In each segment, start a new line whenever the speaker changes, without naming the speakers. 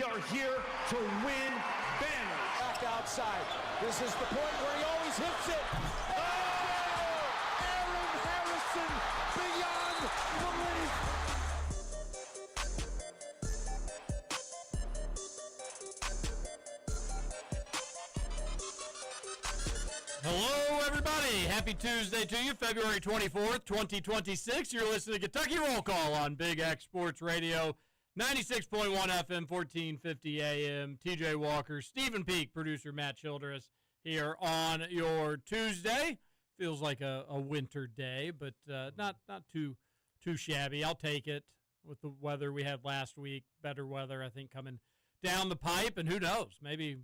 We are here to win banners.
Back outside. This is the point where he always hits it. Oh! Aaron Harrison beyond belief.
Hello, everybody. Happy Tuesday to you, February 24th, 2026. You're listening to Kentucky Roll Call on Big X Sports Radio, 96.1 FM, 1450 AM. TJ Walker, Stephen Peak, producer Matt Childress here on your Tuesday. Feels like a winter day, but not too shabby. I'll take it with the weather we had last week. Better weather, I think, coming down the pipe, and who knows, maybe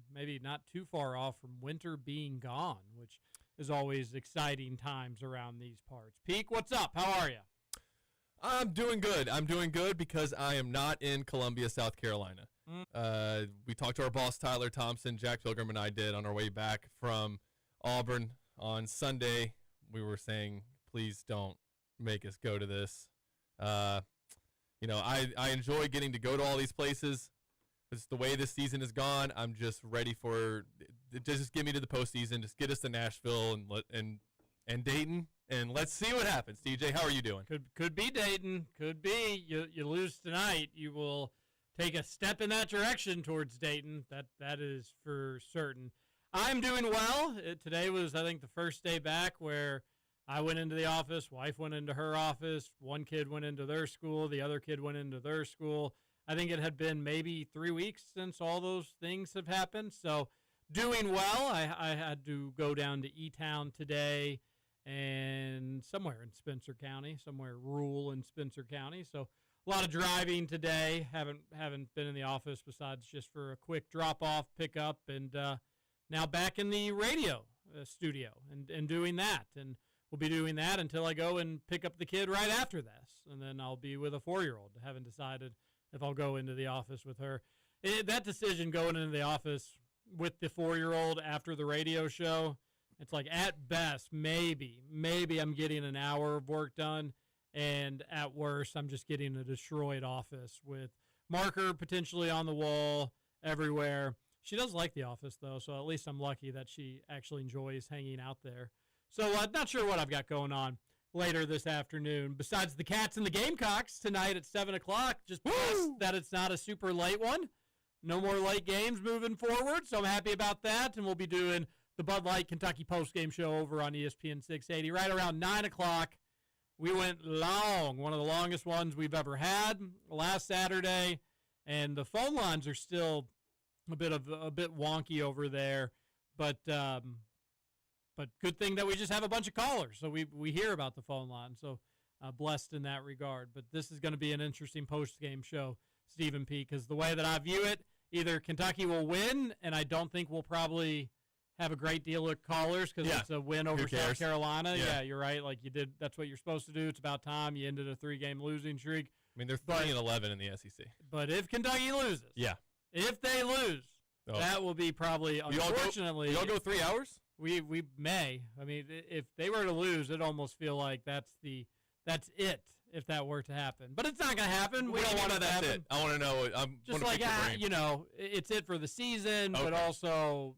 not too far off from winter being gone, which is always exciting times around these parts. Peak, what's up? How are you?
I'm doing good. Because I am not in Columbia, South Carolina. We talked to our boss, Tyler Thompson, Jack Pilgrim, and I did on our way back from Auburn on Sunday. We were saying, please don't make us go to this. I enjoy getting to go to all these places. It's the way this season has gone. I'm just ready for just get me to the postseason. Just get us to Nashville and Dayton, and let's see what happens. TJ, how are you doing?
Could be Dayton. Could be you lose tonight. You will take a step in that direction towards Dayton. That is for certain. I'm doing well. Today was, I think, the first day back where I went into the office, wife went into her office, one kid went into their school, the other kid went into their school. I think it had been maybe 3 weeks since all those things have happened. So doing well. I had to go down to E-Town today and somewhere in Spencer County, somewhere rural in Spencer County. So a lot of driving today. Haven't been in the office besides just for a quick drop-off, pickup, and now back in the radio studio and doing that. And we'll be doing that until I go and pick up the kid right after this. And then I'll be with a 4-year-old. I haven't decided if I'll go into the office with her. That decision going into the office with the 4-year-old after the radio show, it's like at best, maybe I'm getting an hour of work done, and at worst, I'm just getting a destroyed office with marker potentially on the wall everywhere. She does like the office, though, so at least I'm lucky that she actually enjoys hanging out there. So I'm not sure what I've got going on later this afternoon, besides the Cats and the Gamecocks tonight at 7 o'clock. Just blessed that it's not a super late one. No more late games moving forward, so I'm happy about that. And we'll be doing the Bud Light Kentucky postgame show over on ESPN 680 right around 9 o'clock. We went long, one of the longest ones we've ever had last Saturday, and the phone lines are still a bit wonky over there, but good thing that we just have a bunch of callers, so we hear about the phone line. So blessed in that regard. But this is going to be an interesting post-game show, Stephen P., because the way that I view it, either Kentucky will win, and I don't think we'll probably have a great deal of callers because it's a win over South Carolina. Yeah, you're right. Like you did, that's what you're supposed to do. It's about time. You ended a 3-game losing streak.
I mean, they're 3-11 in the SEC.
But if Kentucky loses, if they lose, that will be probably, unfortunately.
We all go 3 hours?
We may. I mean, if they were to lose, it'd almost feel like that's it if that were to happen. But it's not going to happen. We don't want it to happen.
It. I want to know. I'm
just like it's it for the season, but also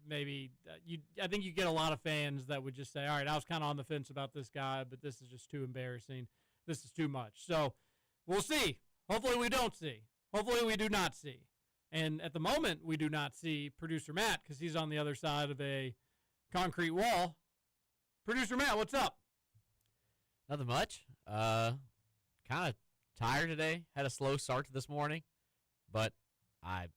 maybe I think you get a lot of fans that would just say, all right, I was kind of on the fence about this guy, but this is just too embarrassing. This is too much. So we'll see. Hopefully we don't see. Hopefully we do not see. And at the moment, we do not see Producer Matt because he's on the other side of a concrete wall. Producer Matt, what's up?
Nothing much. Kind of tired today. Had a slow start to this morning, but I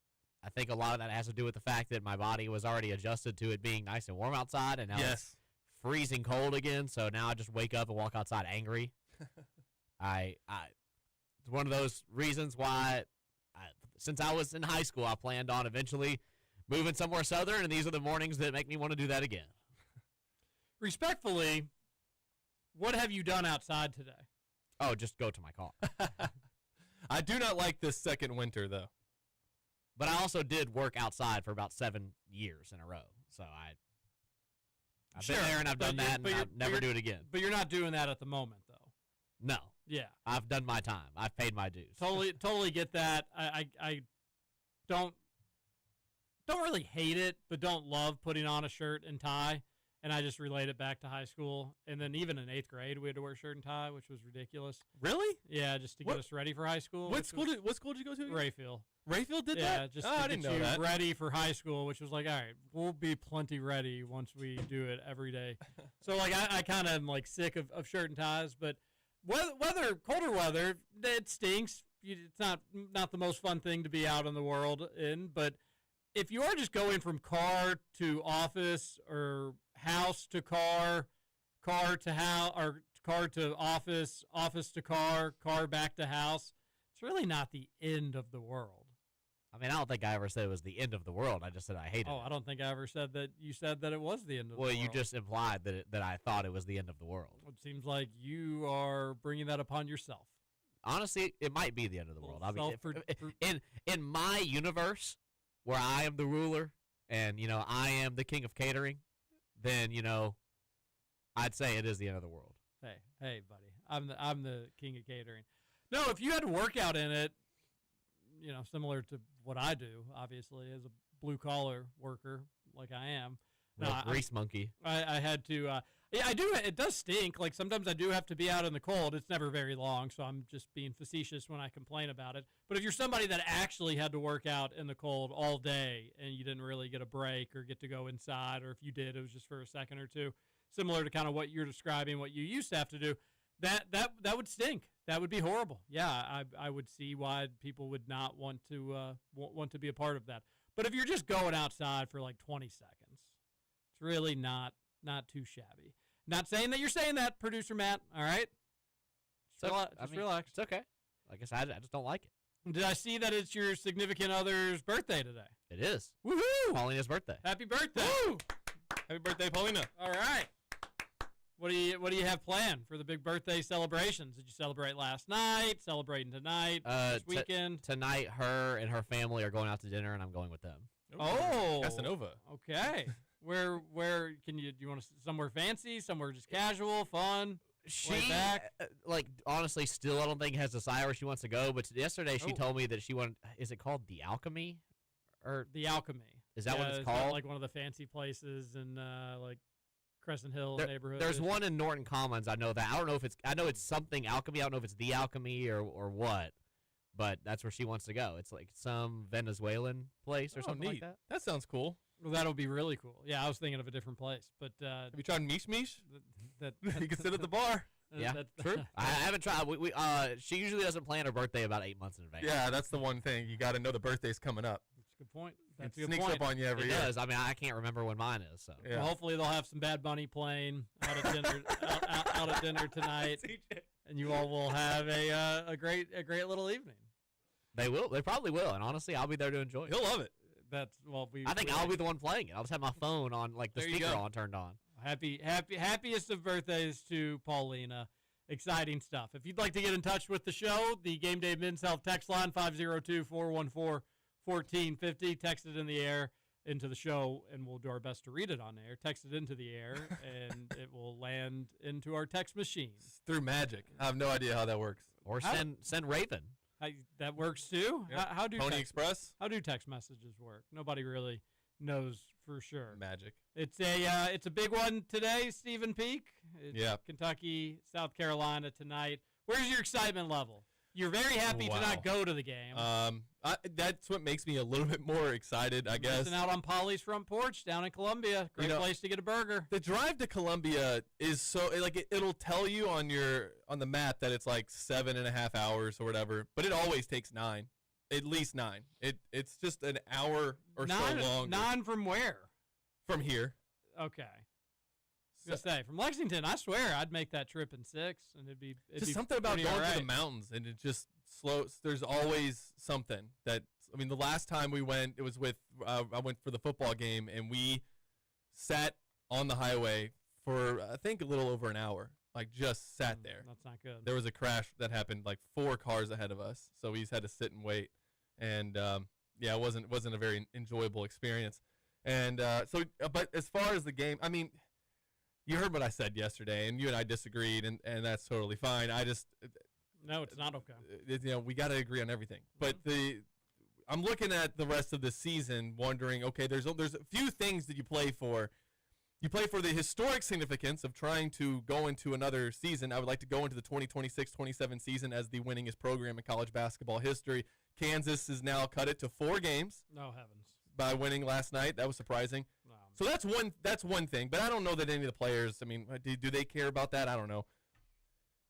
think a lot of that has to do with the fact that my body was already adjusted to it being nice and warm outside, and now it's freezing cold again. So now I just wake up and walk outside angry. It's one of those reasons why. Since I was in high school, I planned on eventually moving somewhere southern, and these are the mornings that make me want to do that again.
Respectfully, what have you done outside today?
Oh, just go to my car.
I do not like this second winter, though.
But I also did work outside for about 7 years in a row. So I've been there and I've done that, and I'll never do it again.
But you're not doing that at the moment, though.
No.
Yeah.
I've done my time. I've paid my dues.
Totally get that. I don't really hate it, but don't love putting on a shirt and tie. And I just relate it back to high school. And then even in 8th grade, we had to wear shirt and tie, which was ridiculous.
Really?
Yeah, just to get us ready for high school.
What school did you go to again?
Rayfield.
Rayfield did that?
Yeah, just to
I
get
didn't know
you
that.
ready for high school, which was like, all right, we'll be plenty ready once we do it every day. So, like, I kind of am, like, sick of shirt and ties. But colder weather, it stinks. It's not the most fun thing to be out in the world in. But if you are just going from car to office or house to car to house, or car to office to car back to house, it's really not the end of the world.
I mean, I don't think I ever said it was the end of the world. I just said I hated it.
Oh, I don't think I ever said that. You said that it was the end of the world.
Well, you just implied that I thought it was the end of the world.
It seems like you are bringing that upon yourself.
Honestly, it might be the end of the world. I mean,
Self-
in my universe, where I am the ruler and, you know, I am the king of catering, then, you know, I'd say it is the end of the world.
Hey, buddy, I'm the king of catering. No, if you had to work out in it, you know, similar to what I do, obviously, as a blue-collar worker like I am.
No, grease monkey.
I had to, yeah, I do. It does stink. Like, sometimes I do have to be out in the cold. It's never very long, so I'm just being facetious when I complain about it. But if you're somebody that actually had to work out in the cold all day and you didn't really get a break or get to go inside, or if you did, it was just for a second or two, similar to kind of what you're describing, what you used to have to do, that would stink. That would be horrible. Yeah, I would see why people would not want to be a part of that. But if you're just going outside for like 20 seconds, it's really not too shabby. Not saying that you're saying that, producer Matt. All right, relax.
It's okay. Like I said, I just don't like it.
Did I see that it's your significant other's birthday today?
It is.
Woohoo!
Paulina's birthday.
Happy birthday!
Woo! Happy birthday, Paulina.
All right. What do you have planned for the big birthday celebrations? Did you celebrate last night? Celebrating tonight? This weekend?
Tonight, her and her family are going out to dinner, and I'm going with them.
Oh,
Casanova.
Okay. Where do you want to somewhere fancy? Somewhere just casual, fun?
She,
back?
like, honestly, still I don't think has decided where she wants to go. But yesterday she told me that she wanted. Is it called the Alchemy? Or
the Alchemy?
Is that what it's
That
called?
like one of the fancy places in like Crescent Hill neighborhood.
There's one in Norton Commons. I know that. I don't know if it's. I know it's something Alchemy. I don't know if it's the Alchemy or what. But that's where she wants to go. It's like some Venezuelan place or something like that.
That sounds cool.
Well, that'll be really cool. Yeah, I was thinking of a different place, but
Have you tried Mish Mish?
that
You can sit at the bar.
Yeah, true. I haven't tried. She usually doesn't plan her birthday about 8 months in advance.
Yeah, that's the one thing. You got to know the birthday's coming up.
That's a good point. That's a
It
good
sneaks
point.
up on you every
It
year.
does. I mean, I can't remember when mine is. So
Yeah.
Well, hopefully they'll have some Bad Bunny playing out at dinner out at dinner tonight, and you all will have a great little evening.
they will. They probably will. And honestly, I'll be there to enjoy it.
He'll love it.
I think I'll be the one playing it. I'll just have my phone on, like the
There you
speaker
go.
on, turned on.
Happiest of birthdays to Paulina. Exciting stuff. If you'd like to get in touch with the show, the Gameday Men's Health text line 502-414-1450. Text it in the air into the show, and we'll do our best to read it on air. Text it into the air, and it will land into our text machine.
It's through magic. I have no idea how that works.
Or send Raven.
That works too.
Yep.
How do
Pony Express?
How do text messages work? Nobody really knows for sure.
Magic.
It's a big one today, Stephen Peak. It's
Yeah.
Kentucky, South Carolina tonight. Where's your excitement level? You're very happy to not go to the game.
That's what makes me a little bit more excited, I guess.
Missing out on Polly's front porch down in Columbia. Great place to get a burger.
The drive to Columbia is so it'll tell you on the map that it's like 7.5 hours or whatever, but it always takes 9, at least 9. It's just an hour or so longer.
9 from where?
From here.
Okay. I was gonna say from Lexington. I swear I'd make that trip in 6, and it'd be
Just something about
pretty
going
all
to
right.
the mountains, and it just slows. There's always something that. I mean, the last time we went, it was with I went for the football game, and we sat on the highway for I think a little over an hour. Like just sat there.
That's not good.
There was a crash that happened like 4 cars ahead of us, so we just had to sit and wait. And yeah, it wasn't a very enjoyable experience. And but as far as the game, I mean, you heard what I said yesterday, and you and I disagreed, and that's totally fine.
No, it's not okay.
We got to agree on everything. But I'm looking at the rest of the season, wondering, okay, there's a few things that you play for. You play for the historic significance of trying to go into another season. I would like to go into the 2026-27 season as the winningest program in college basketball history. Kansas has now cut it to 4 games.
No heavens.
By winning last night. That was surprising.
No.
So that's one thing. But I don't know that any of the players, I mean, do they care about that? I don't know.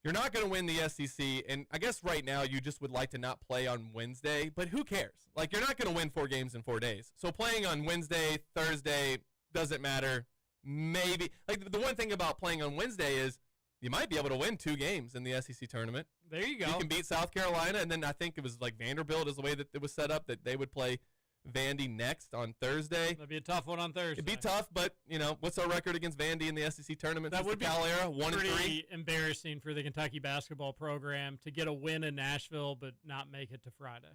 You're not going to win the SEC, and I guess right now you just would like to not play on Wednesday, but who cares? Like, you're not going to win 4 games in 4 days. So playing on Wednesday, Thursday, doesn't matter. Maybe. Like, the one thing about playing on Wednesday is you might be able to win 2 games in the SEC tournament.
There you go.
You can beat South Carolina, and then I think it was like Vanderbilt is the way that it was set up, that they would play Vandy next on Thursday.
That'd be a tough one on Thursday.
It'd be tough, but, what's our record against Vandy in the SEC tournament?
That would be
Cal era, 1-3.
Pretty embarrassing for the Kentucky basketball program to get a win in Nashville but not make it to Friday.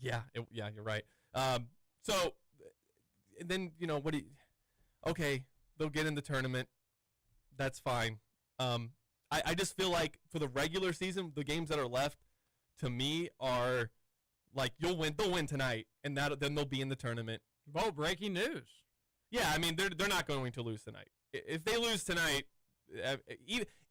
Yeah, you're right. So, and then, okay, they'll get in the tournament. That's fine. I just feel like for the regular season, the games that are left, to me, are like they'll win tonight, and then they'll be in the tournament.
Whoa, breaking news.
Yeah, I mean, they're not going to lose tonight. If they lose tonight,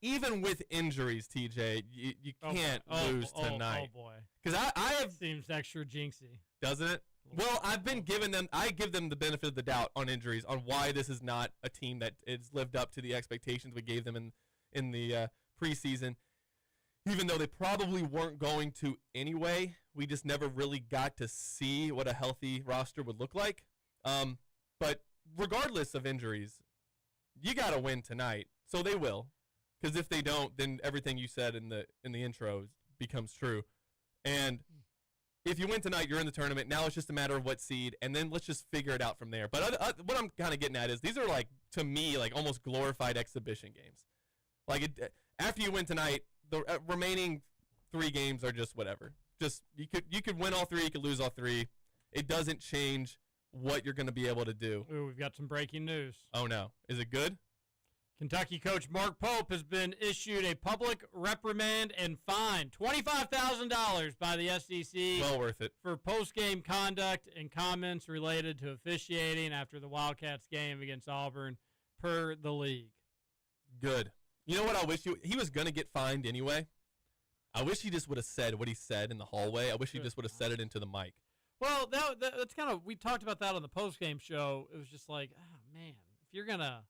even with injuries, TJ, you can't lose tonight.
Oh boy,
because I have
seems extra jinxy,
doesn't it? Well, I give them the benefit of the doubt on injuries, on why this is not a team that has lived up to the expectations we gave them in the preseason. Even though they probably weren't going to anyway, we just never really got to see what a healthy roster would look like. But regardless of injuries, you got to win tonight, so they will. Because if they don't, then everything you said in the intro becomes true. And if you win tonight, you're in the tournament. Now it's just a matter of what seed, and then let's just figure it out from there. But what I'm kind of getting at is these are, like, to me, like almost glorified exhibition games. Like, after you win tonight, the remaining 3 games are just whatever. Just you could win all 3, you could lose all 3. It doesn't change what you're going to be able to do.
Ooh, we've got some breaking news.
Oh no, is it good?
Kentucky coach Mark Pope has been issued a public reprimand and fined $25,000 by the SEC.
Well worth it.
For post-game conduct and comments related to officiating after the Wildcats game against Auburn, per the league.
Good. You know what I wish he was going to get fined anyway? I wish he just would have said what he said in the hallway. I wish he just would have said it into the mic.
Well, that's kind of, we talked about that on the post-game show. It was just like, oh, man, if you're gonna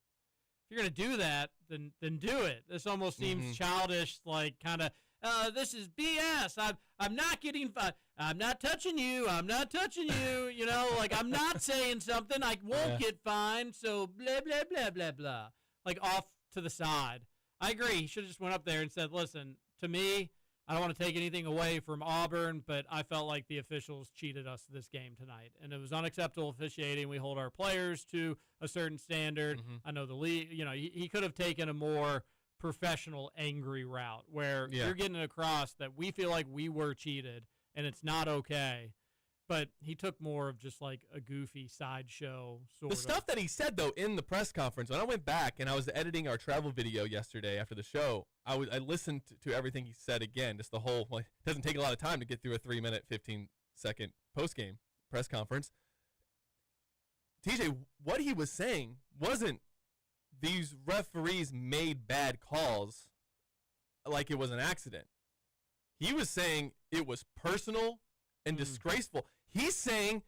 do that, then do it. This almost seems childish, like kind of, this is BS. I'm not getting fined. I'm not touching you. I'm not touching you. Like I'm not saying something. I won't get fined. So blah, blah, blah, blah, blah. Like off to the side. I agree. He should have just went up there and said, listen, to me, I don't want to take anything away from Auburn, but I felt like the officials cheated us this game tonight. And it was unacceptable officiating. We hold our players to a certain standard. I know the league, he could have taken a more professional, angry route where you're getting across that we feel like we were cheated and it's not okay. But he took more of just like a goofy sideshow sort of.
The stuff that he said, though, in the press conference, when I went back and I was editing our travel video yesterday after the show, I listened to everything he said again. Just the whole, it doesn't take a lot of time to get through a 3-minute, 15-second post-game press conference. TJ, what he was saying wasn't these referees made bad calls like it was an accident. He was saying it was personal and disgraceful. He's saying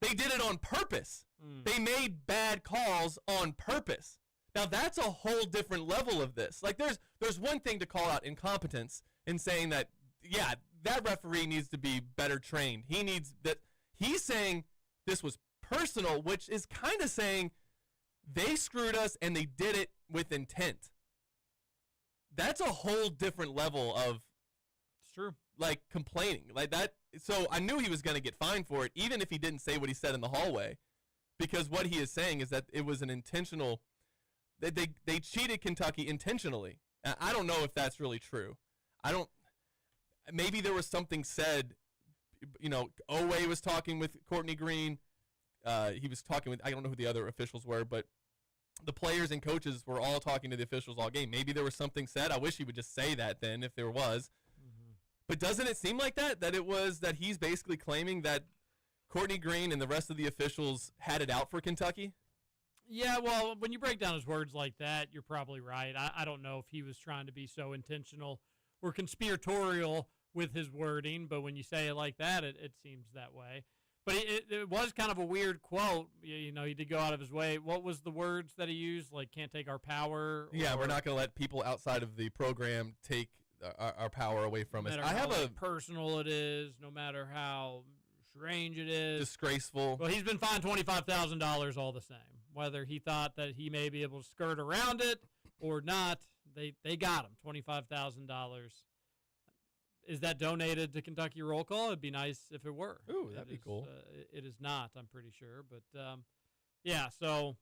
they did it on purpose. They made bad calls on purpose. Now, that's a whole different level of this. Like, there's one thing to call out incompetence and saying that, yeah, that referee needs to be better trained. He needs that. He's saying this was personal, which is kind of saying they screwed us and they did it with intent. That's a whole different level of,
it's true,
like, complaining. Like that. So I knew he was going to get fined for it, even if he didn't say what he said in the hallway, because what he is saying is that it was an intentional. They cheated Kentucky intentionally. I don't know if that's really true. Maybe there was something said. Owe was talking with Courtney Green. He was talking with, I don't know who the other officials were, but the players and coaches were all talking to the officials all game. Maybe there was something said. I wish he would just say that then if there was. But doesn't it seem like that it was that he's basically claiming that Courtney Green and the rest of the officials had it out for Kentucky?
Yeah, well, when you break down his words like that, you're probably right. I don't know if he was trying to be so intentional or conspiratorial with his wording, but when you say it like that, it seems that way. But it was kind of a weird quote. You know, he did go out of his way. What was the words that he used? Like, can't take our power?
Yeah, we're not going to let people outside of the program take our power away from us.
No matter how personal it is, no matter how strange it is.
Disgraceful.
Well, he's been fined $25,000 all the same. Whether he thought that he may be able to skirt around it or not, they got him, $25,000. Is that donated to Kentucky Roll Call? It'd be nice if it were.
Ooh, that'd be cool.
It is not, I'm pretty sure. But, yeah, so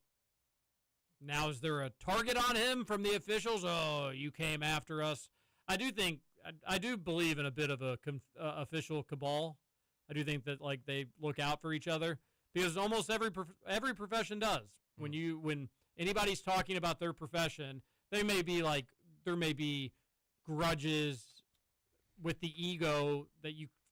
now is there a target on him from the officials? Oh, you came after us. I do believe in a bit of a official cabal. I do think that, like, they look out for each other because almost every profession does. When anybody's talking about their profession, there may be grudges with the ego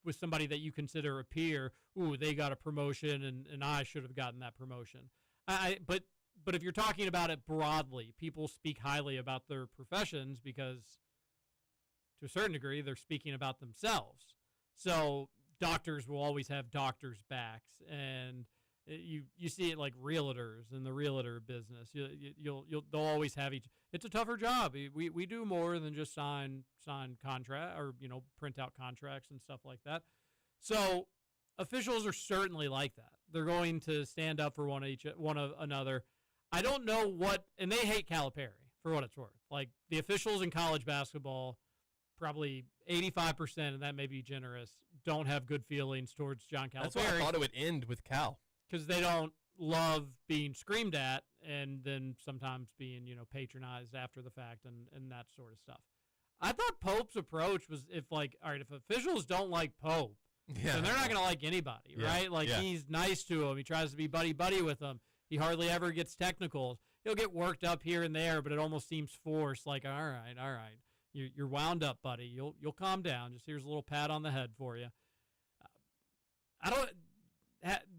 with somebody that you consider a peer. Ooh, they got a promotion and I should have gotten that promotion. But if you're talking about it broadly, people speak highly about their professions because to a certain degree they're speaking about themselves. So doctors will always have doctors' backs, and you see it like realtors in the realtor business. They'll always have each. It's a tougher job. We do more than just sign contract or print out contracts and stuff like that. So officials are certainly like that. They're going to stand up for one of another. I don't know what, and they hate Calipari for what it's worth. Like the officials in college basketball, probably 85%, and that may be generous, don't have good feelings towards John Calipari.
That's why I thought it would end with Cal.
Because they don't love being screamed at and then sometimes being, patronized after the fact and that sort of stuff. I thought Pope's approach was if officials don't like Pope, then they're not going to like anybody, right? Like he's nice to them. He tries to be buddy-buddy with them. He hardly ever gets technicals. He'll get worked up here and there, but it almost seems forced. Like, all right. You're wound up, buddy. You'll calm down. Just here's a little pat on the head for you.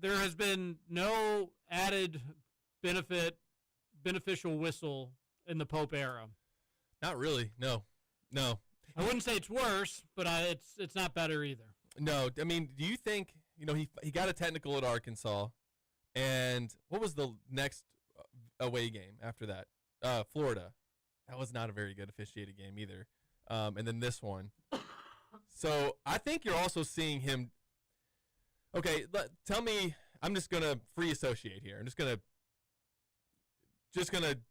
There has been no added beneficial whistle in the Pope era.
Not really. No.
I wouldn't say it's worse, but it's not better either.
No, I mean, do you think he got a technical at Arkansas, and what was the next away game after that? Florida. That was not a very good officiated game either. And then this one. So I think you're also seeing him. Okay, tell me. I'm just gonna free associate here. I'm just gonna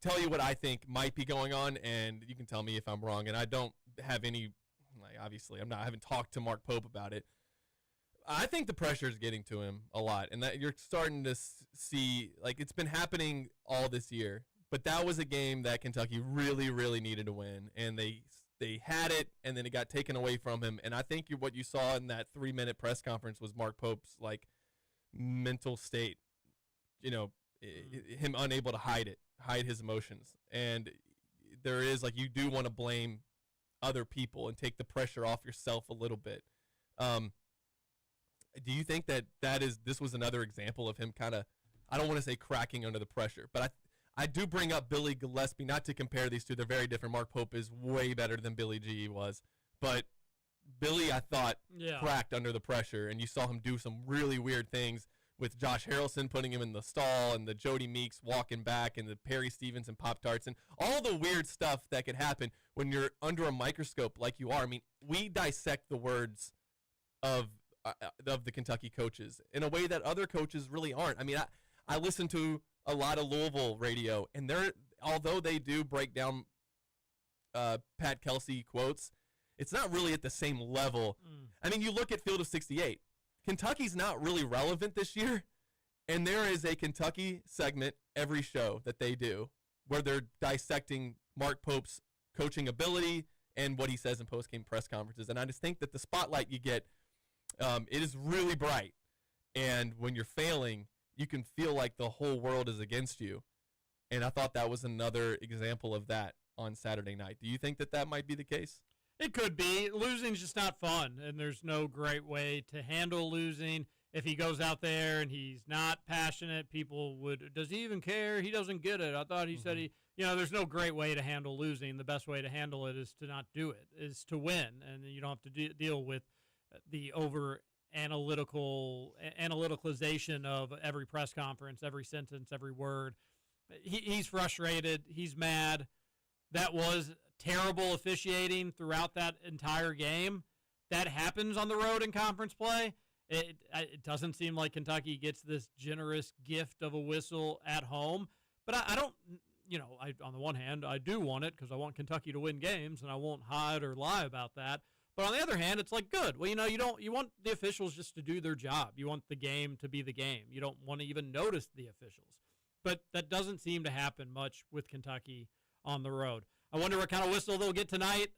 tell you what I think might be going on, and you can tell me if I'm wrong. And I don't have any. Obviously, I haven't talked to Mark Pope about it. I think the pressure is getting to him a lot, and that you're starting to see it's been happening all this year. But that was a game that Kentucky really, really needed to win, and they had it, and then it got taken away from him. And I think what you saw in that 3-minute press conference was Mark Pope's mental state, him unable to hide his emotions. And there is you do want to blame other people and take the pressure off yourself a little bit. Do you think this was another example of him kind of, I don't want to say cracking under the pressure, but I do bring up Billy Gillespie, not to compare these two. They're very different. Mark Pope is way better than Billy G was. But Billy, I thought, cracked under the pressure, and you saw him do some really weird things with Josh Harrelson putting him in the stall and the Jody Meeks walking back and the Perry Stevenson Pop-Tarts and all the weird stuff that could happen when you're under a microscope like you are. I mean, we dissect the words of the Kentucky coaches in a way that other coaches really aren't. I mean, I listen to a lot of Louisville radio, and although they do break down Pat Kelsey quotes, it's not really at the same level. I mean, you look at Field of 68. Kentucky's not really relevant this year, and there is a Kentucky segment every show that they do where they're dissecting Mark Pope's coaching ability and what he says in post-game press conferences. And I just think that the spotlight you get, it is really bright. And when you're failing, you can feel like the whole world is against you. And I thought that was another example of that on Saturday night. Do you think that might be the case?
It could be. Losing's just not fun, and there's no great way to handle losing. If he goes out there and he's not passionate, people would, does he even care? He doesn't get it. I thought he said he, there's no great way to handle losing. The best way to handle it is to not do it, is to win, and you don't have to deal with the analyticalization of every press conference, every sentence, every word. He's frustrated. He's mad. That was terrible officiating throughout that entire game. That happens on the road in conference play. It doesn't seem like Kentucky gets this generous gift of a whistle at home. But I don't, on the one hand, I do want it because I want Kentucky to win games, and I won't hide or lie about that. But on the other hand, it's like, good. Well, you want the officials just to do their job. You want the game to be the game. You don't want to even notice the officials. But that doesn't seem to happen much with Kentucky on the road. I wonder what kind of whistle they'll get tonight.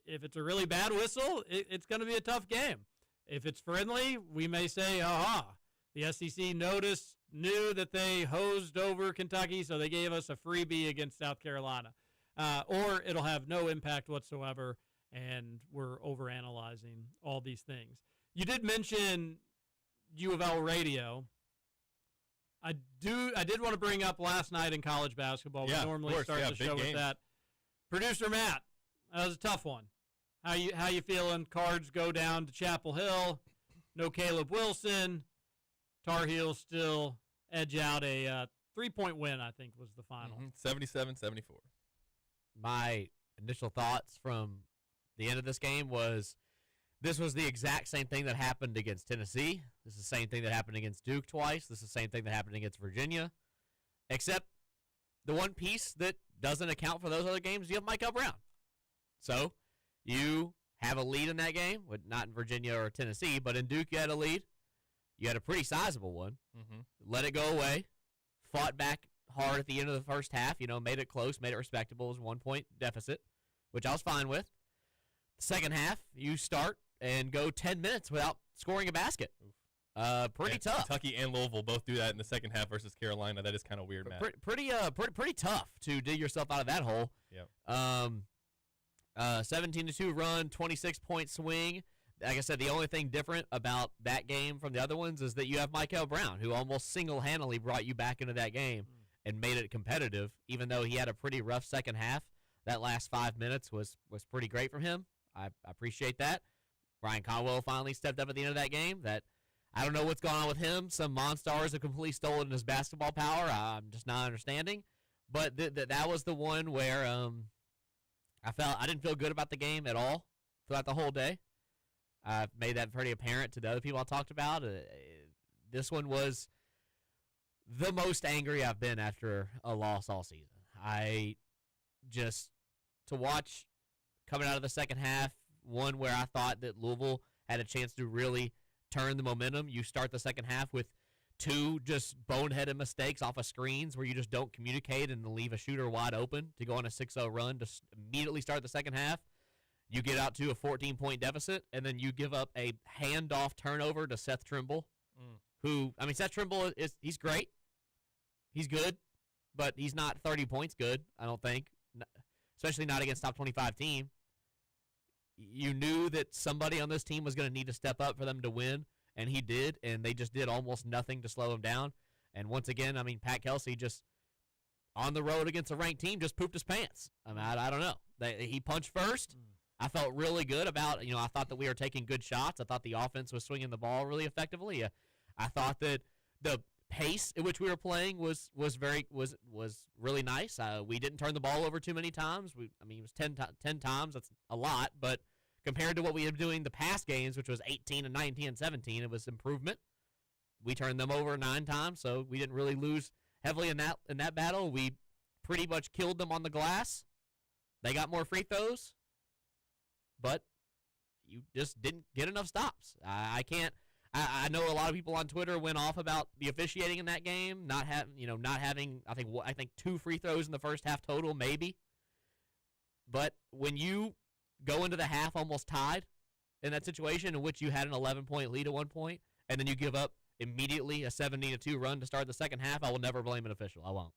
If it's a really bad whistle, it's going to be a tough game. If it's friendly, we may say, aha, the SEC knew that they hosed over Kentucky, so they gave us a freebie against South Carolina. Or it'll have no impact whatsoever, and we're overanalyzing all these things. You did mention U of L radio. I did want to bring up last night in college basketball. We normally start the show with that. Producer Matt, that was a tough one. How you feeling? Cards go down to Chapel Hill. No Caleb Wilson. Tar Heels still edge out a 3-point win, I think, was the final.
77-74.
My initial thoughts from the end of this game was this was the exact same thing that happened against Tennessee. This is the same thing that happened against Duke twice. This is the same thing that happened against Virginia. Except the one piece that doesn't account for those other games, you have Michael Brown. So you have a lead in that game, not in Virginia or Tennessee, but in Duke you had a lead. You had a pretty sizable one. Let it go away. Fought back hard at the end of the first half. Made it close, made it respectable. It was a 1-point deficit, which I was fine with. Second half, you start and go 10 minutes without scoring a basket. Pretty tough.
Kentucky and Louisville both do that in the second half versus Carolina. That is kind of weird, Matt.
Pretty tough to dig yourself out of that hole.
Yep.
17-2 run, 26-point swing. Like I said, the only thing different about that game from the other ones is that you have Michael Brown, who almost single-handedly brought you back into that game and made it competitive, even though he had a pretty rough second half. That last 5 minutes was pretty great from him. I appreciate that. Brian Conwell finally stepped up at the end of that game. That I don't know what's going on with him. Some Monstars have completely stolen his basketball power. I'm just not understanding. But that was the one where I didn't feel good about the game at all throughout the whole day. I've made that pretty apparent to the other people I talked about. This one was the most angry I've been after a loss all season. To watch coming out of the second half, one where I thought that Louisville had a chance to really turn the momentum. You start the second half with two just boneheaded mistakes off of screens where you just don't communicate and leave a shooter wide open to go on a 6-0 run to immediately start the second half. You get out to a 14-point deficit, and then you give up a handoff turnover to Seth Trimble, who, Seth Trimble, he's great. He's good, but he's not 30 points good, I don't think, especially not against top 25 team. You knew that somebody on this team was going to need to step up for them to win, and he did, and they just did almost nothing to slow him down. And once again, Pat Kelsey just, on the road against a ranked team, just pooped his pants. I don't know. He punched first. I felt really good about, I thought that we were taking good shots. I thought the offense was swinging the ball really effectively. I thought that the pace at which we were playing was really nice. We didn't turn the ball over too many times. It was 10 times. That's a lot, but compared to what we had been doing the past games, which was 18 and 19 and 17, it was improvement. We turned them over 9 times, so we didn't really lose heavily in that battle. We pretty much killed them on the glass. They got more free throws, but you just didn't get enough stops. I know a lot of people on Twitter went off about the officiating in that game, not having I think 2 free throws in the first half total, maybe. But when you go into the half almost tied in that situation in which you had an 11-point lead at one point, and then you give up immediately a 17-2 run to start the second half, I will never blame an official. I won't.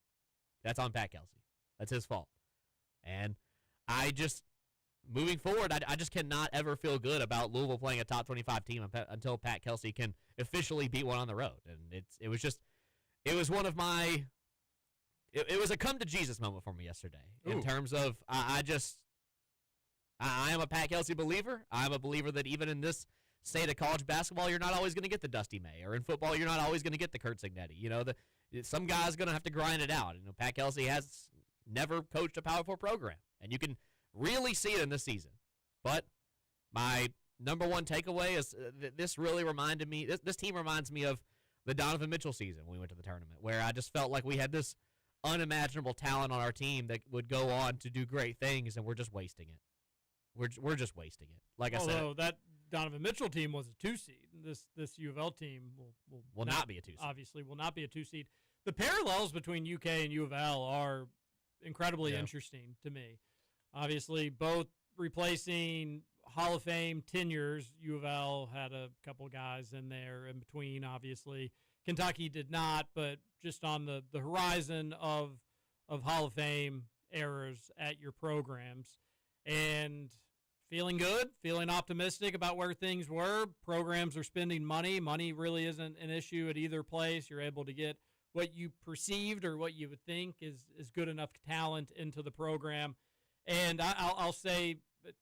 That's on Pat Kelsey. That's his fault. And I just moving forward, I just cannot ever feel good about Louisville playing a top 25 team until Pat Kelsey can officially beat one on the road. And it was one of my it was a come to Jesus moment for me yesterday in terms of I am a Pat Kelsey believer. I'm a believer that even in this state of college basketball, you're not always going to get the Dusty May, or in football, you're not always going to get the Kurt Signetti. You know, some guy's going to have to grind it out. You know, Pat Kelsey has never coached a Power 4 program, and you can really see it in this season. But my number one takeaway is this really reminded me. This team reminds me of the Donovan Mitchell season when we went to the tournament, where I just felt like we had this unimaginable talent on our team that would go on to do great things, and we're just wasting it. We're just wasting it. Like I said,
although that Donovan Mitchell team was a 2 seed, this U of L team will
not be a 2 seed.
Obviously, will not be a 2 seed. The parallels between UK and U of L are incredibly interesting to me. Obviously, both replacing Hall of Fame tenures. U of L had a couple guys in there in between, obviously. Kentucky did not, but just on the horizon of Hall of Fame eras at your programs. And feeling good, feeling optimistic about where things were. Programs are spending money. Money really isn't an issue at either place. You're able to get what you perceived or what you would think is good enough talent into the program. And I'll say,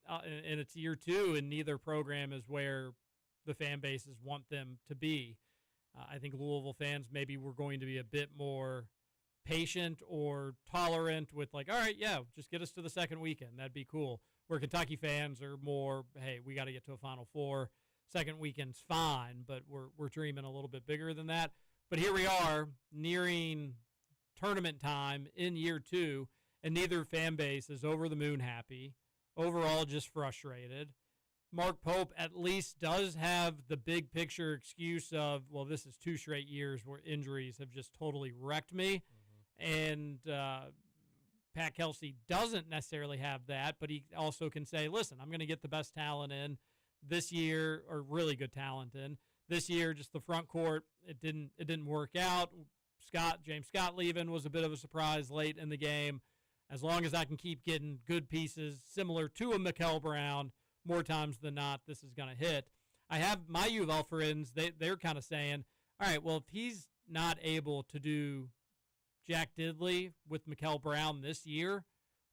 and it's year 2, and neither program is where the fan bases want them to be. I think Louisville fans maybe were going to be a bit more patient or tolerant with like, all right, yeah, just get us to the second weekend. That'd be cool. Where Kentucky fans are more, hey, we got to get to a Final Four. Second weekend's fine, but we're dreaming a little bit bigger than that. But here we are nearing tournament time in year 2, and neither fan base is over the moon happy. Overall, just frustrated. Mark Pope at least does have the big picture excuse of, well, this is 2 straight years where injuries have just totally wrecked me. And Pat Kelsey doesn't necessarily have that, but he also can say, listen, I'm going to get the best talent in this year, or really good talent in. This year, just the front court, it didn't work out. James Scott leaving was a bit of a surprise late in the game. As long as I can keep getting good pieces similar to a Mikal Brown, more times than not, this is going to hit. I have my U of L friends, they're kind of saying, all right, well, if he's not able to do Jack Diddley with Mikal Brown this year,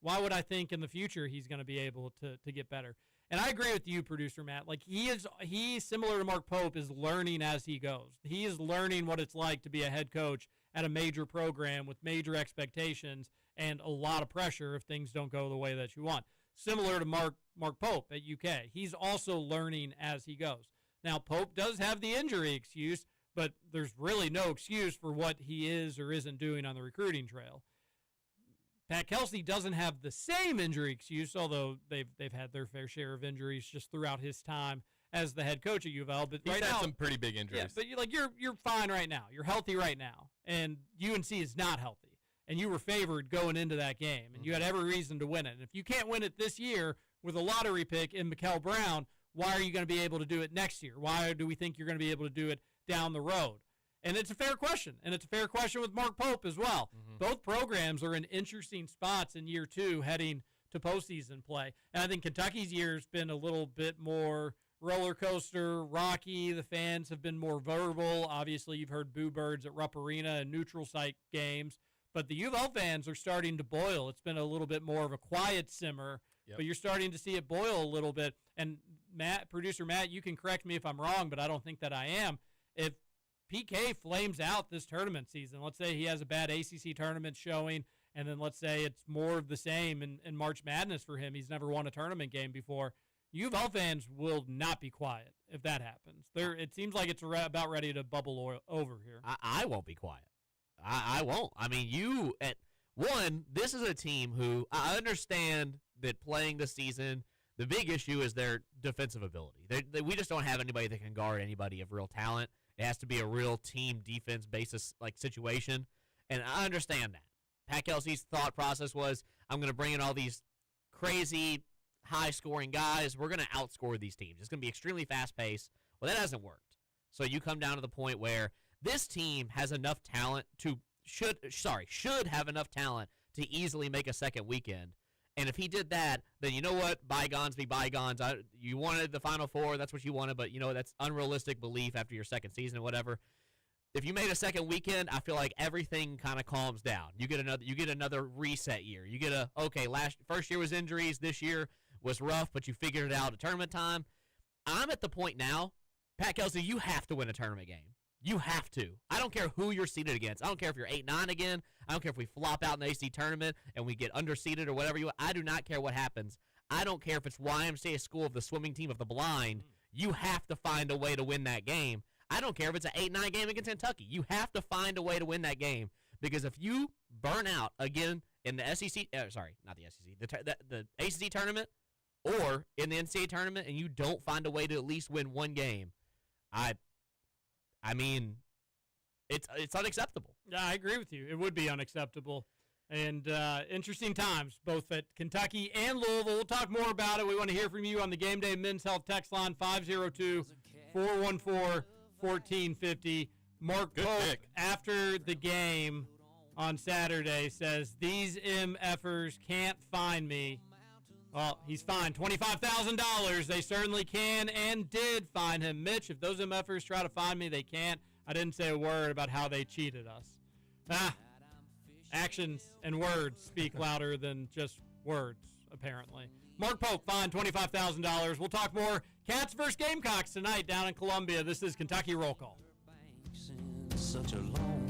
why would I think in the future he's going to be able to get better? And I agree with you, producer Matt. Like he similar to Mark Pope, is learning as he goes. He is learning what it's like to be a head coach at a major program with major expectations and a lot of pressure if things don't go the way that you want. Similar to Mark Pope at UK. He's also learning as he goes. Now, Pope does have the injury excuse, but there's really no excuse for what he is or isn't doing on the recruiting trail. Pat Kelsey doesn't have the same injury excuse, although they've had their fair share of injuries just throughout his time as the head coach at U of L. But
He's
right
had
now,
some pretty big injuries.
Yeah, but you're fine right now. You're healthy right now, and UNC is not healthy. And you were favored going into that game, and you had every reason to win it. And if you can't win it this year with a lottery pick in Mikal Brown, why are you going to be able to do it next year? Why do we think you're going to be able to do it down the road? And it's a fair question, and it's a fair question with Mark Pope as well. Both programs are in interesting spots in year 2 heading to postseason play. And I think Kentucky's year has been a little bit more roller coaster, rocky. The fans have been more verbal. Obviously, you've heard boo birds at Rupp Arena and neutral site games. But the U of L fans are starting to boil. It's been a little bit more of a quiet simmer, but you're starting to see it boil a little bit. And producer Matt, you can correct me if I'm wrong, but I don't think that I am. If PK flames out this tournament season, let's say he has a bad ACC tournament showing, and then let's say it's more of the same in March Madness for him. He's never won a tournament game before. U of L fans will not be quiet if that happens. It seems like it's about ready to bubble over here.
I won't be quiet. I won't. I mean, this is a team who I understand that playing this season, the big issue is their defensive ability. We just don't have anybody that can guard anybody of real talent. It has to be a real team defense basis like situation, and I understand that. Pat Kelsey's thought process was, I'm going to bring in all these crazy high-scoring guys. We're going to outscore these teams. It's going to be extremely fast-paced. Well, that hasn't worked. So you come down to the point where this team has enough talent should have enough talent to easily make a second weekend. And if he did that, then you know what? Bygones be bygones. You wanted the Final Four. That's what you wanted. But, that's unrealistic belief after your second season or whatever. If you made a second weekend, I feel like everything kind of calms down. You get another reset year. You get first year was injuries. This year was rough, but you figured it out at tournament time. I'm at the point now, Pat Kelsey, you have to win a tournament game. You have to. I don't care who you're seeded against. I don't care if you're 8-9 again. I don't care if we flop out in the ACC tournament and we get underseeded or whatever I do not care what happens. I don't care if it's YMCA School of the swimming team of the blind. You have to find a way to win that game. I don't care if it's an 8-9 game against Kentucky. You have to find a way to win that game because if you burn out again in the SEC, not the SEC, the ACC tournament or in the NCAA tournament and you don't find a way to at least win one game, I mean, it's unacceptable.
Yeah, I agree with you. It would be unacceptable. And interesting times, both at Kentucky and Louisville. We'll talk more about it. We want to hear from you on the Gameday Men's Health text line, 502-414-1450. Mark Pope, after the game on Saturday, says, these MFers can't find me. Well, he's fined $25,000. They certainly can and did find him. Mitch, if those MFers try to find me, they can't. I didn't say a word about how they cheated us. Actions and words speak louder than just words, apparently. Mark Pope fined $25,000. We'll talk more Cats versus Gamecocks tonight down in Columbia. This is Kentucky Roll Call.
Such a long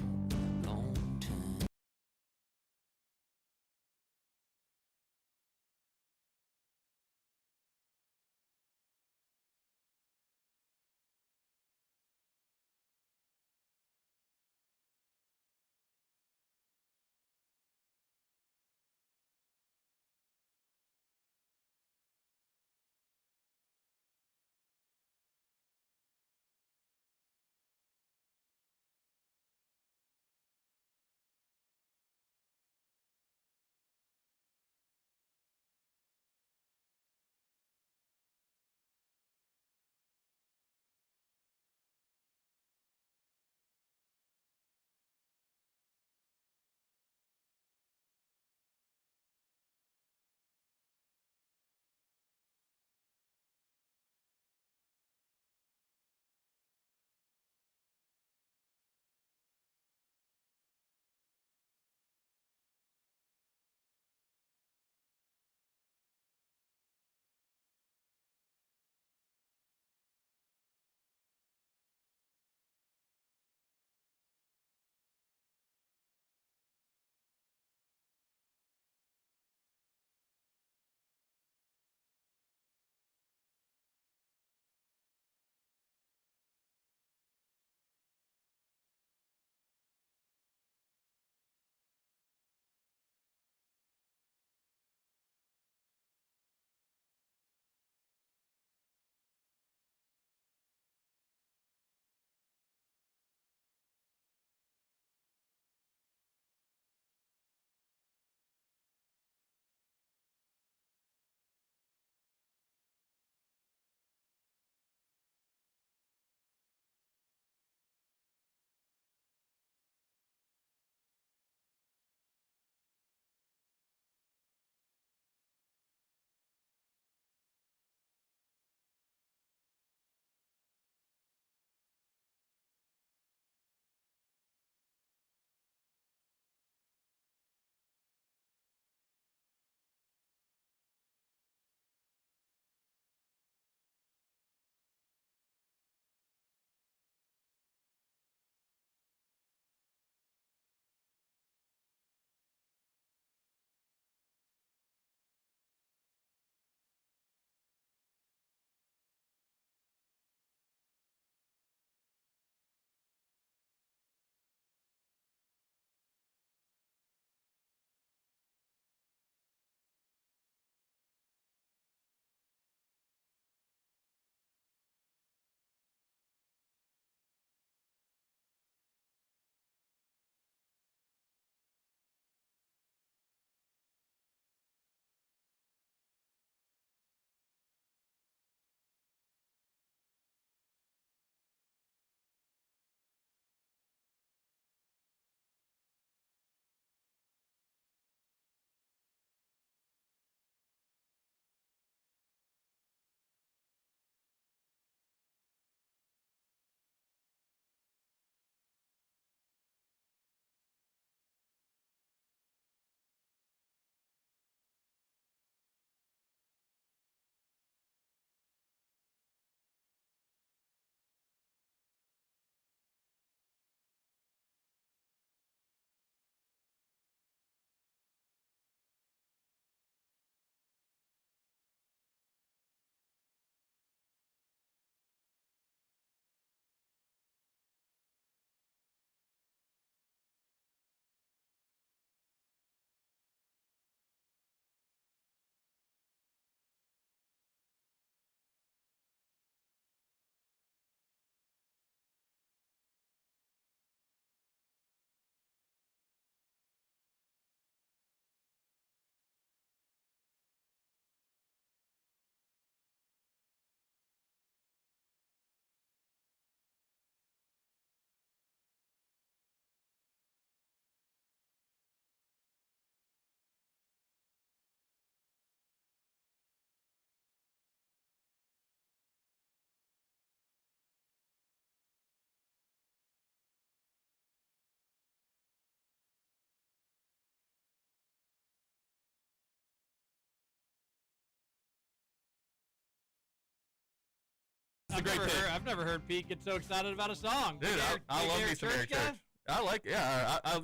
It's a great pick.
I've never heard Pete get so excited about a song.
Dude, I love me some Eric
guy?
Church. I like,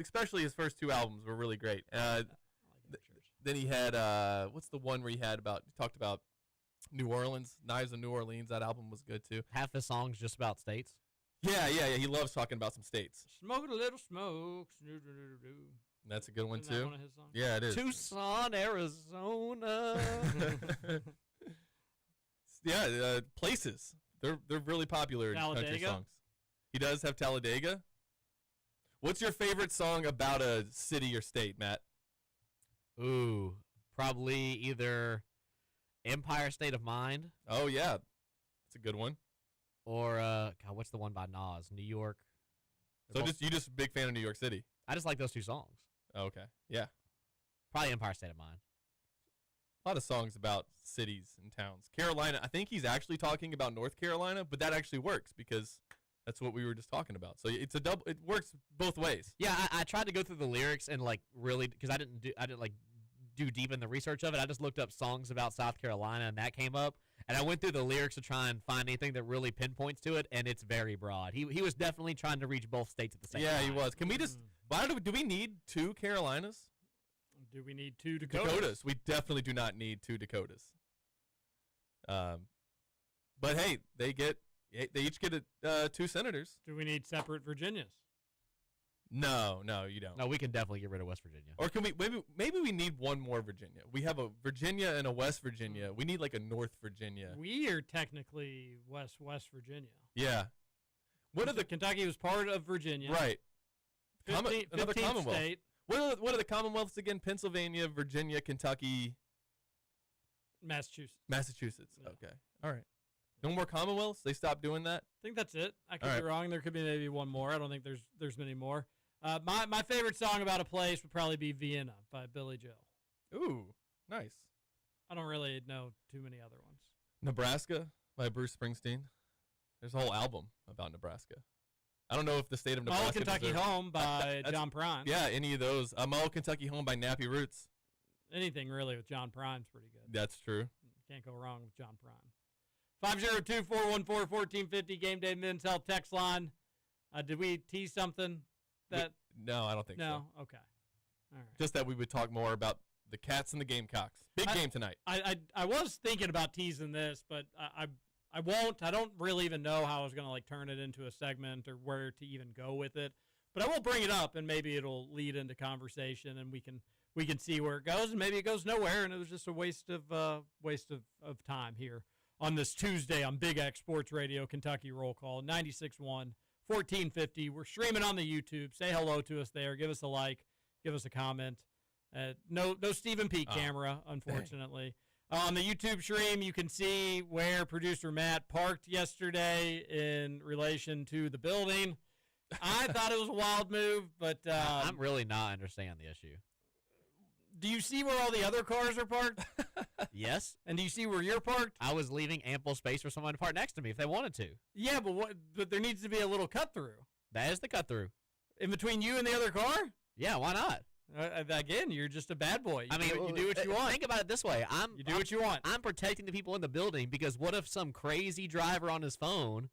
especially his first 2 albums were really great. Then he had, what's the one where he talked about New Orleans, Knives of New Orleans. That album was good too.
Half the song's just about states.
Yeah. He loves talking about some states.
Smoking a little smokes.
That's a good one
Isn't
too.
that one of his songs?
Yeah, it is.
Tucson, Arizona.
Yeah, places. They're really popular in country
Talladega?
songs. He does have Talladega. What's your favorite song about a city or state, Matt?
Ooh, probably either Empire State of Mind
Oh yeah, it's a good one.
or God, what's the one by Nas? New York.
So
They're both-
you just a big fan of New York City?
I just like those 2 songs.
Oh, okay, yeah.
Probably Empire State of Mind.
A lot of songs about cities and towns. Carolina, I think he's actually talking about North Carolina, but that actually works because that's what we were just talking about. So it's a double. It works both ways.
Yeah, I tried to go through the lyrics and like really because I didn't like do deep in the research of it. I just looked up songs about South Carolina and that came up. And I went through the lyrics to try and find anything that really pinpoints to it, and it's very broad. He was definitely trying to reach both states at the same time.
Yeah, he was. Can we just? Why do we need 2 Carolinas?
Do we need 2 Dakotas?
Dakotas. We definitely do not need 2 Dakotas. But hey, they each get 2 senators.
Do we need separate Virginias?
No, you don't.
No, we can definitely get rid of West Virginia.
Or can we? Maybe we need one more Virginia. We have a Virginia and a West Virginia. We need like a North Virginia.
We are technically West Virginia.
Yeah. What are the
Kentucky was part of Virginia.
right?
15th
Another Commonwealth.
state.
What are the Commonwealths again? Pennsylvania, Virginia, Kentucky,
Massachusetts.
Massachusetts.
Yeah.
Okay. All right. No more Commonwealths? They stopped doing that?
I think that's it. I could
All
be
right.
wrong. There could be maybe one more. I don't think there's many more. My favorite song about a place would probably be Vienna by Billy Joel.
Ooh, nice.
I don't really know too many other ones.
Nebraska by Bruce Springsteen. There's a whole album about Nebraska. I don't know if the state of
My
Nebraska
Old Kentucky
deserves-
Home by
That's-
John Prine.
Yeah, any of those. My Old Kentucky Home by Nappy Roots.
Anything really with John Prine's pretty good.
That's true.
Can't go wrong with John Prine. 502-414-1450, Game Day Men's Health text line. Did we tease something?
No, I don't think
No?
so.
Okay. All right.
Just that we would talk more about the Cats and the Gamecocks. Big game tonight.
I was thinking about teasing this, but I won't. I don't really even know how I was going to like turn it into a segment or where to even go with it. But I will bring it up, and maybe it'll lead into conversation, and we can see where it goes, and maybe it goes nowhere, and it was just a waste of time here on this Tuesday on Big X Sports Radio, Kentucky Roll Call, 96.1, 1450. We're streaming on the YouTube. Say hello to us there. Give us a like. Give us a comment. No Stephen Peak camera, unfortunately. On the YouTube stream, you can see where producer Matt parked yesterday in relation to the building. I thought it was a wild move, but
I'm really not understanding the issue.
do you see where all the other cars are parked?
Yes,
And do you see where you're parked?
I was leaving ample space for someone to park next to me if they wanted to.
Yeah, but there needs to be a little cut through
That is the cut through.
in between you and the other car.
Yeah, why not?
Again, you're just a bad boy.
I mean,
you do what you want.
Think about it this way:
You do what you want.
I'm protecting the people in the building because what if some crazy driver on his phone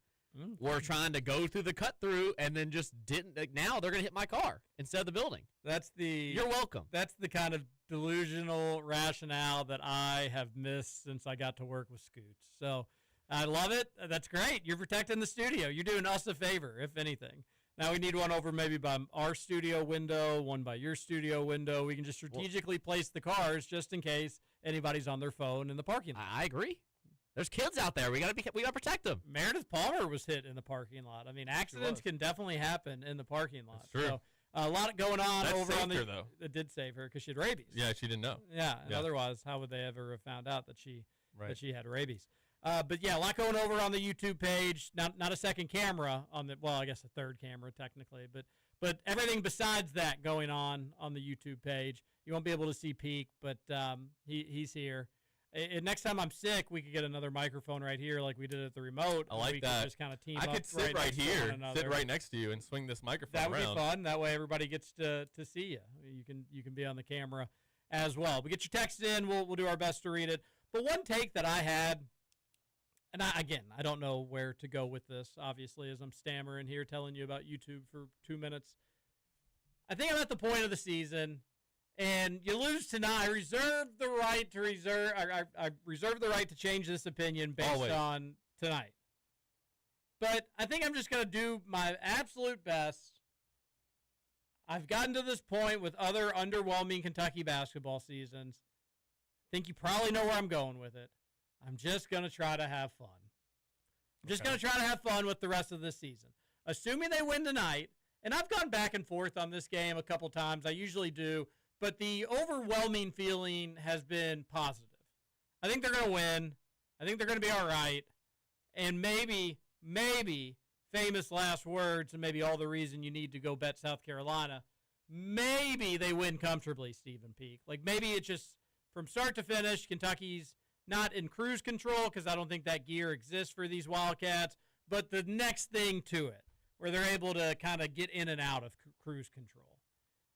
were trying to go through the cut through and then just didn't? Like, now they're gonna hit my car instead of the building.
You're
welcome.
That's the kind of delusional rationale that I have missed since I got to work with Scoots. So I love it. That's great. You're protecting the studio. You're doing us a favor, if anything. Now we need one over maybe by our studio window, one by your studio window. We can just strategically place the cars just in case anybody's on their phone in the parking lot.
I agree. There's kids out there. We gotta protect them.
Meredith Palmer was hit in the parking lot. I mean, accidents can definitely happen in the parking lot.
That's true.
So, a lot going on
That
over
saved
on the.
her, though.
It did save her because she had rabies.
Yeah, she didn't know.
Yeah, and
Yeah.
otherwise, how would they ever have found out that she
Right.
had rabies? But yeah, a lot going over on the YouTube page. Not a second camera on the. Well, I guess a third camera technically, but everything besides that going on the YouTube page. You won't be able to see Peak, but he's here. And next time I'm sick, we could get another microphone right here, like we did at the remote.
I like
we
that.
Could just kind of team
I
up.
could sit right
next to one
here,
another.
sit right next to you, and swing this microphone
That would
around.
be fun. That way, everybody gets to see you. You can be on the camera as well. We get your text in. We'll do our best to read it. But one take that I had, and I don't know where to go with this, obviously, as I'm stammering here telling you about YouTube for 2 minutes. I think I'm at the point of the season, and you lose tonight. I reserve the right to change this opinion based on tonight. But I think I'm just going to do my absolute best. I've gotten to this point with other underwhelming Kentucky basketball seasons. I think you probably know where I'm going with it. I'm just going to try to have fun. I'm just going to try to have fun with the rest of this season. Assuming they win tonight, and I've gone back and forth on this game a couple times. I usually do. But the overwhelming feeling has been positive. I think they're going to win. I think they're going to be all right. And maybe, famous last words, and maybe all the reason you need to go bet South Carolina, maybe they win comfortably, Stephen Peak. Like maybe it's just from start to finish, Kentucky's not in cruise control because I don't think that gear exists for these Wildcats, but the next thing to it, where they're able to kind of get in and out of cruise control.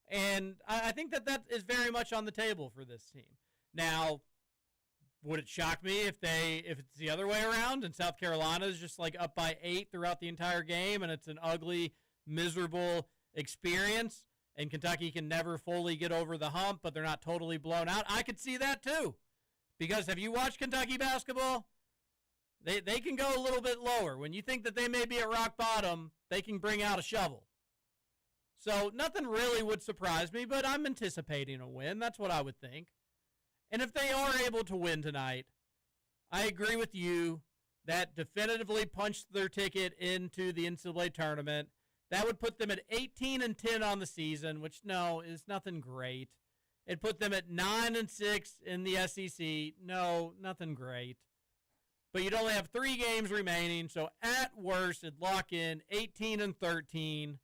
And I think that is very much on the table for this team. Now, would it shock me if it's the other way around and South Carolina is just like up by 8 throughout the entire game and it's an ugly, miserable experience and Kentucky can never fully get over the hump, but they're not totally blown out? I could see that too. Because have you watched Kentucky basketball? They can go a little bit lower. When you think that they may be at rock bottom, they can bring out a shovel. So nothing really would surprise me, but I'm anticipating a win. That's what I would think. And if they are able to win tonight, I agree with you. That definitively punched their ticket into the NCAA tournament. That would put them at 18-10 on the season, which is nothing great. It put them at 9-6 in the SEC. No, nothing great. But you'd only have 3 games remaining, so at worst, it'd lock in 18-13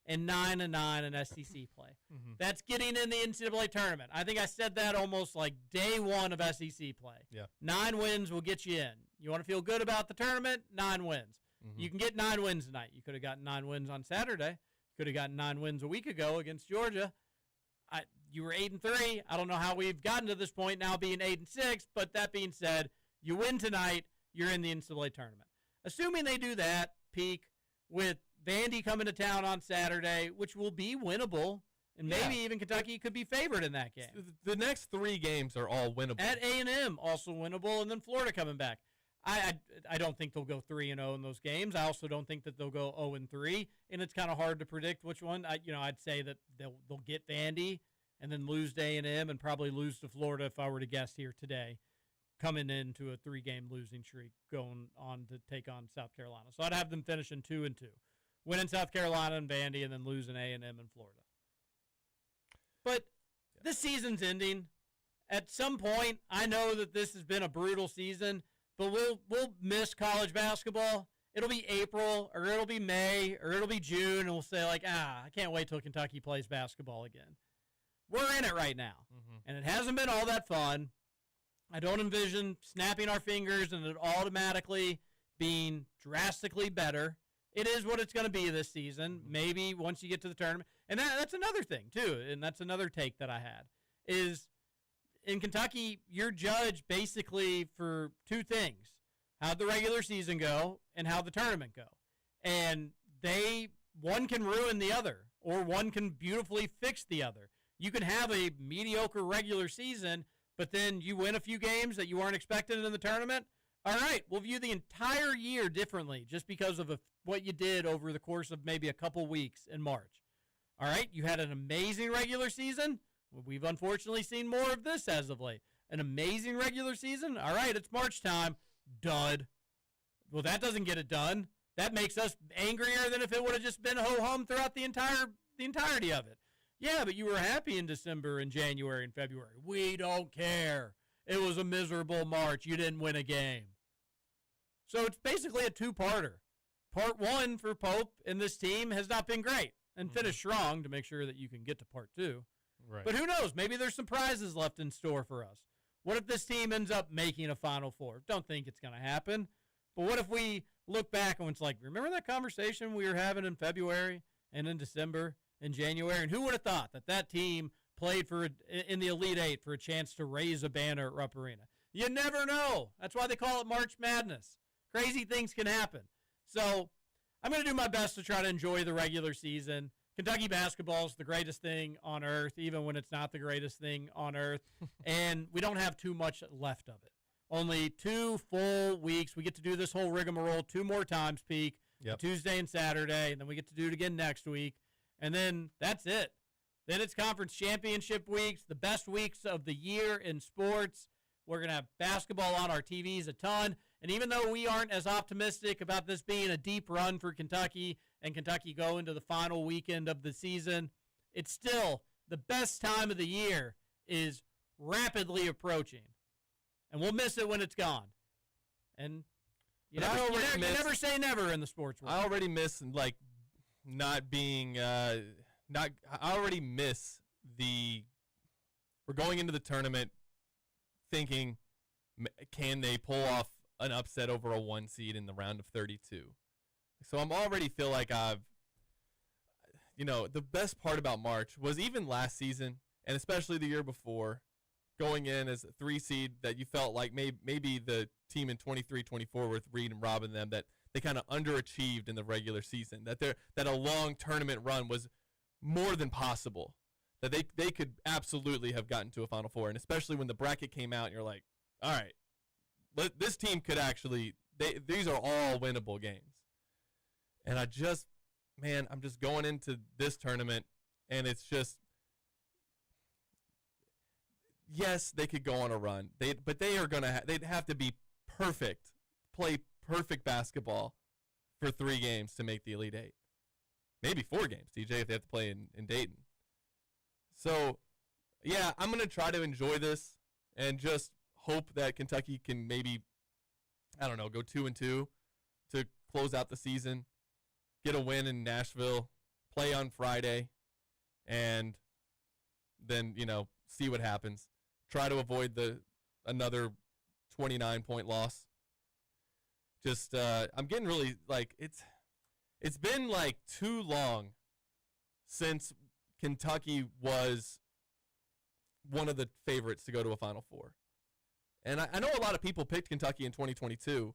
and 9-9 in SEC play. Mm-hmm. That's getting in the NCAA tournament. I think I said that almost like day one of SEC play. Yeah. 9 wins will get you in. You want to feel good about the tournament? 9 wins. Mm-hmm. You can get 9 wins tonight. You could have gotten 9 wins on Saturday. You could have gotten 9 wins a week ago against Georgia. You were 8-3. I don't know how we've gotten to this point now being 8-6, but that being said, you win tonight, you're in the NCAA tournament. Assuming they do that, Peak, with Vandy coming to town on Saturday, which will be winnable, and maybe even Kentucky could be favored in that game.
The next 3 games are all winnable.
At A&M, also winnable, and then Florida coming back. I don't think they'll go 3-0 in those games. I also don't think that they'll go 0-3, and it's kind of hard to predict which one. I'd say that they'll get Vandy and then lose to A&M and probably lose to Florida if I were to guess here today, coming into a 3-game losing streak going on to take on South Carolina. So I'd have them finishing 2-2. Winning South Carolina and Vandy and then losing A&M and Florida. But this season's ending. At some point, I know that this has been a brutal season, but we'll miss college basketball. It'll be April or it'll be May or it'll be June, and we'll say like, I can't wait till Kentucky plays basketball again. We're in it right now, and it hasn't been all that fun. I don't envision snapping our fingers and it automatically being drastically better. It is what it's going to be this season, maybe once you get to the tournament. And that's another thing, too, and that's another take that I had, is in Kentucky, you're judged basically for 2 things, how'd the regular season go and how'd the tournament go. And one can ruin the other, or one can beautifully fix the other. You can have a mediocre regular season, but then you win a few games that you weren't expecting in the tournament. All right, we'll view the entire year differently just because of what you did over the course of maybe a couple weeks in March. All right, you had an amazing regular season. Well, we've unfortunately seen more of this as of late. An amazing regular season. All right, it's March time. Dud. Well, that doesn't get it done. That makes us angrier than if it would have just been ho-hum throughout the entirety of it. Yeah, but you were happy in December and January and February. We don't care. It was a miserable March. You didn't win a game. So it's basically a 2-parter. Part 1 for Pope and this team has not been great. And finish strong to make sure that you can get to part 2. Right. But who knows? Maybe there's some prizes left in store for us. What if this team ends up making a Final Four? Don't think it's going to happen. But what if we look back and it's like, remember that conversation we were having in February and in December and January? And who would have thought that team played in the Elite 8 for a chance to raise a banner at Rupp Arena? You never know. That's why they call it March Madness. Crazy things can happen. So I'm going to do my best to try to enjoy the regular season. Kentucky basketball is the greatest thing on earth, even when it's not the greatest thing on earth. And we don't have too much left of it. Only 2 full weeks. We get to do this whole rigmarole 2 more times, Peak.
Yep.
Tuesday and Saturday, and then we get to do it again next week. And then that's it. Then it's conference championship weeks, the best weeks of the year in sports. We're going to have basketball on our TVs a ton. And even though we aren't as optimistic about this being a deep run for Kentucky and Kentucky go into the final weekend of the season, it's still the best time of the year is rapidly approaching. And we'll miss it when it's gone. And you never say never in the sports world.
I already miss, like, not being I already miss we're going into the tournament thinking, can they pull off an upset over a 1 seed in the round of 32? So I'm already feel like the best part about March was even last season, and especially the year before, going in as a 3 seed that you felt like maybe the team in 23-24 with Reed and robbing them, that they kind of underachieved in the regular season, that a long tournament run was more than possible, that they could absolutely have gotten to a Final Four. And especially when the bracket came out and you're like, all right, this team could actually, these are all winnable games. And I'm just going into this tournament, and it's just, yes, they could go on a run. But they'd have to be perfect, play perfect basketball for 3 games to make the Elite Eight. Maybe 4 games, TJ, if they have to play in Dayton. So, yeah, I'm going to try to enjoy this and just hope that Kentucky can maybe, I don't know, go 2-2 to close out the season, get a win in Nashville, play on Friday, and then, see what happens. Try to avoid another 29-point loss. Just I'm getting really, like, it's been like too long since Kentucky was one of the favorites to go to a Final Four. And I know a lot of people picked Kentucky in 2022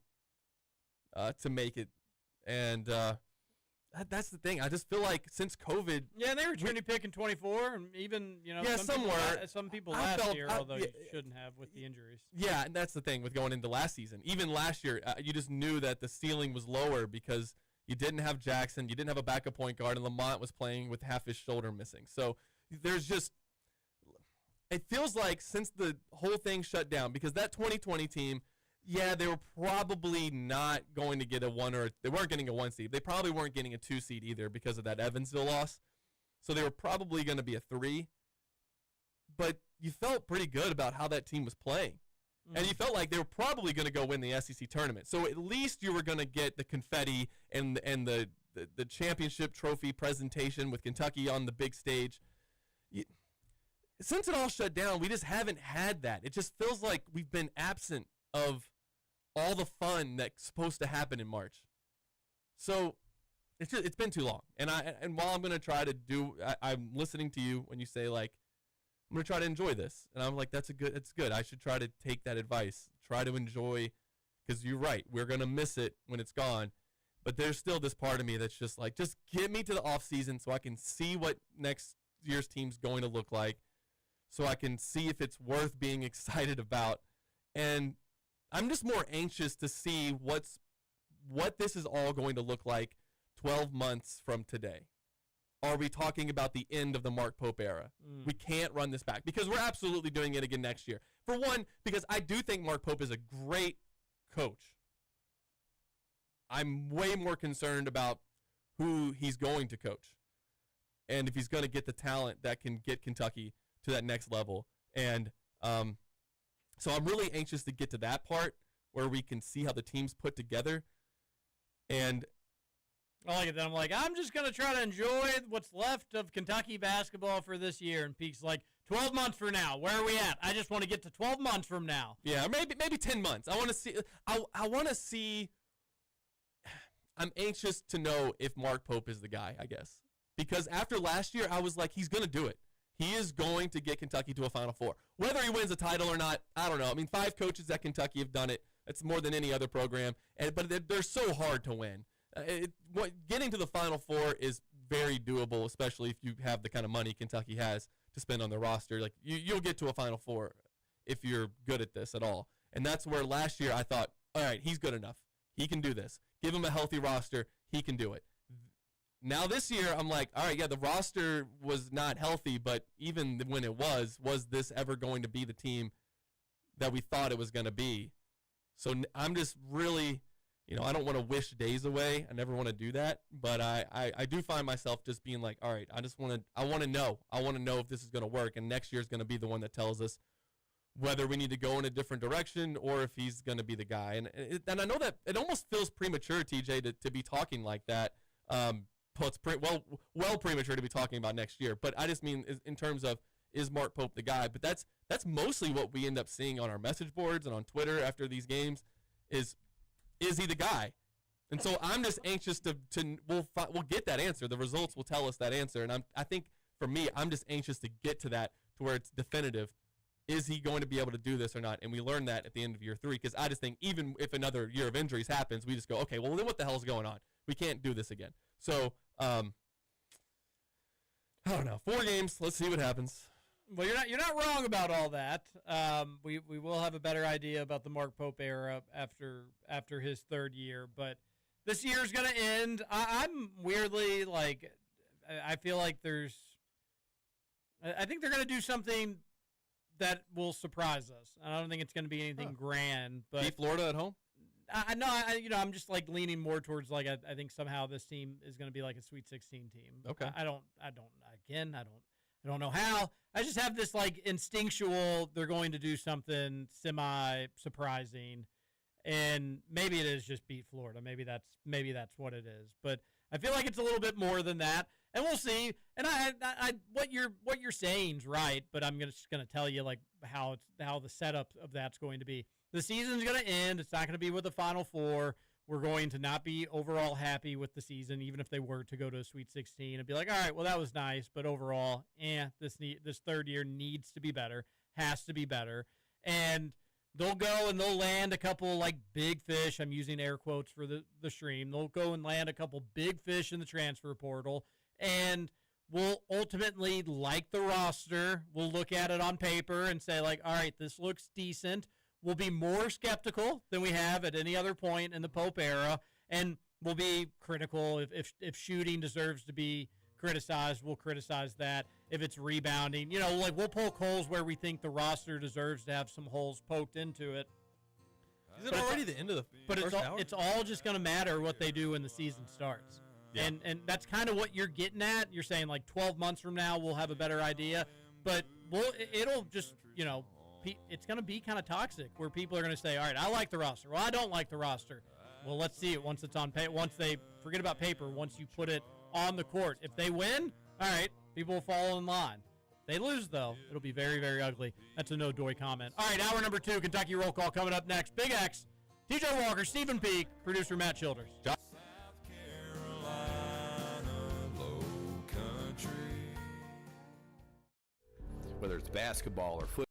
to make it, and that's the thing. I just feel like since COVID,
yeah, they were trying to pick in 24, and even some people last year, although you shouldn't have with the injuries.
Yeah, and that's the thing with going into last season. Even last year, you just knew that the ceiling was lower because you didn't have Jackson, you didn't have a backup point guard, and Lamont was playing with half his shoulder missing. So there's just, it feels like since the whole thing shut down, because that 2020 team, yeah, they were probably not going to get they weren't getting a 1 seed. They probably weren't getting a 2 seed either because of that Evansville loss. So they were probably going to be a 3. But you felt pretty good about how that team was playing. Mm-hmm. And you felt like they were probably going to go win the SEC tournament. So at least you were going to get the confetti and the championship trophy presentation with Kentucky on the big stage. Since it all shut down, we just haven't had that. It just feels like we've been absent of all the fun that's supposed to happen in March. So it's been too long. And while I'm going to try to I'm listening to you when you say, like, I'm going to try to enjoy this. And I'm like, it's good. I should try to take that advice. Try to enjoy, because you're right. We're going to miss it when it's gone. But there's still this part of me that's just like, just get me to the off season so I can see what next year's team's going to look like, so I can see if it's worth being excited about. And I'm just more anxious to see what this is all going to look like 12 months from today. Are we talking about the end of the Mark Pope era? We can't run this back, because we're absolutely doing it again next year. For one, because I do think Mark Pope is a great coach. I'm way more concerned about who he's going to coach and if he's going to get the talent that can get Kentucky to that next level. And so I'm really anxious to get to that part where we can see how the team's put together. And
I like it. Then I'm like, I'm just going to try to enjoy what's left of Kentucky basketball for this year. And Peak's like, 12 months from now, where are we at? I just want to get to 12 months from now.
Yeah, maybe 10 months. I want to see. I want to see. I'm anxious to know if Mark Pope is the guy, I guess. Because after last year, I was like, he's going to do it. He is going to get Kentucky to a Final Four. Whether he wins a title or not, I don't know. I mean, 5 coaches at Kentucky have done it. It's more than any other program, but they're so hard to win. Getting to the Final Four is very doable, especially if you have the kind of money Kentucky has to spend on their roster. Like you'll get to a Final Four if you're good at this at all. And that's where last year I thought, all right, he's good enough. He can do this. Give him a healthy roster. He can do it. Now this year, I'm like, all right, yeah, the roster was not healthy, but even when it was this ever going to be the team that we thought it was going to be? So I'm just really, I don't want to wish days away. I never want to do that, but I do find myself just being like, all right, I want to know. I want to know if this is going to work, and next year is going to be the one that tells us whether we need to go in a different direction or if he's going to be the guy. And I know that it almost feels premature, TJ, to be talking like that. It's well premature to be talking about next year. But I just mean in terms of, is Mark Pope the guy? But that's mostly what we end up seeing on our message boards and on Twitter after these games is he the guy? And so I'm just anxious we'll get that answer. The results will tell us that answer. And I think for me, I'm just anxious to get to that, to where it's definitive. Is he going to be able to do this or not? And we learn that at the end of year 3, because I just think even if another year of injuries happens, we just go, okay, well, then what the hell's going on? We can't do this again. So, I don't know. 4 games. Let's see what happens.
Well, you're not wrong about all that. We will have a better idea about the Mark Pope era after his 3rd year, but this year's going to end. I'm weirdly like, I feel like I think they're going to do something that will surprise us. I don't think it's going to be anything grand, but
beat Florida at home.
I know. I'm just like leaning more towards like I think somehow this team is going to be like a Sweet 16 team.
Okay.
I don't know how. I just have this like instinctual. They're going to do something semi surprising, and maybe it is just beat Florida. Maybe that's what it is. But I feel like it's a little bit more than that. And we'll see. And I what you're saying's right, but I'm just gonna tell you like how the setup of that's going to be. The season's gonna end. It's not gonna be with the Final Four. We're going to not be overall happy with the season, even if they were to go to a Sweet 16 and be like, all right, well that was nice, but overall, this 3rd year needs to be better, has to be better, and they'll go and they'll land a couple like big fish. I'm using air quotes for the stream. They'll go and land a couple big fish in the transfer portal. And we'll ultimately like the roster. We'll look at it on paper and say, like, all right, this looks decent. We'll be more skeptical than we have at any other point in the Pope era. And we'll be critical. If shooting deserves to be criticized, we'll criticize that. If it's rebounding, like we'll poke holes where we think the roster deserves to have some holes poked into it.
Is it already the end of the first hour?
It's all just going to matter what they do when the season starts. Yeah. And that's kind of what you're getting at. You're saying like 12 months from now we'll have a better idea, but it'll just it's going to be kind of toxic where people are going to say, all right, I like the roster. Well, I don't like the roster. Well, let's see it once it's on paper. Once they forget about paper, once you put it on the court. If they win, all right, people will fall in line. If they lose though, it'll be very, very ugly. That's a no Doy comment. All right, hour number 2, Kentucky roll call coming up next. Big X, TJ Walker, Stephen Peak, producer Matt Childers.
Whether it's basketball or football.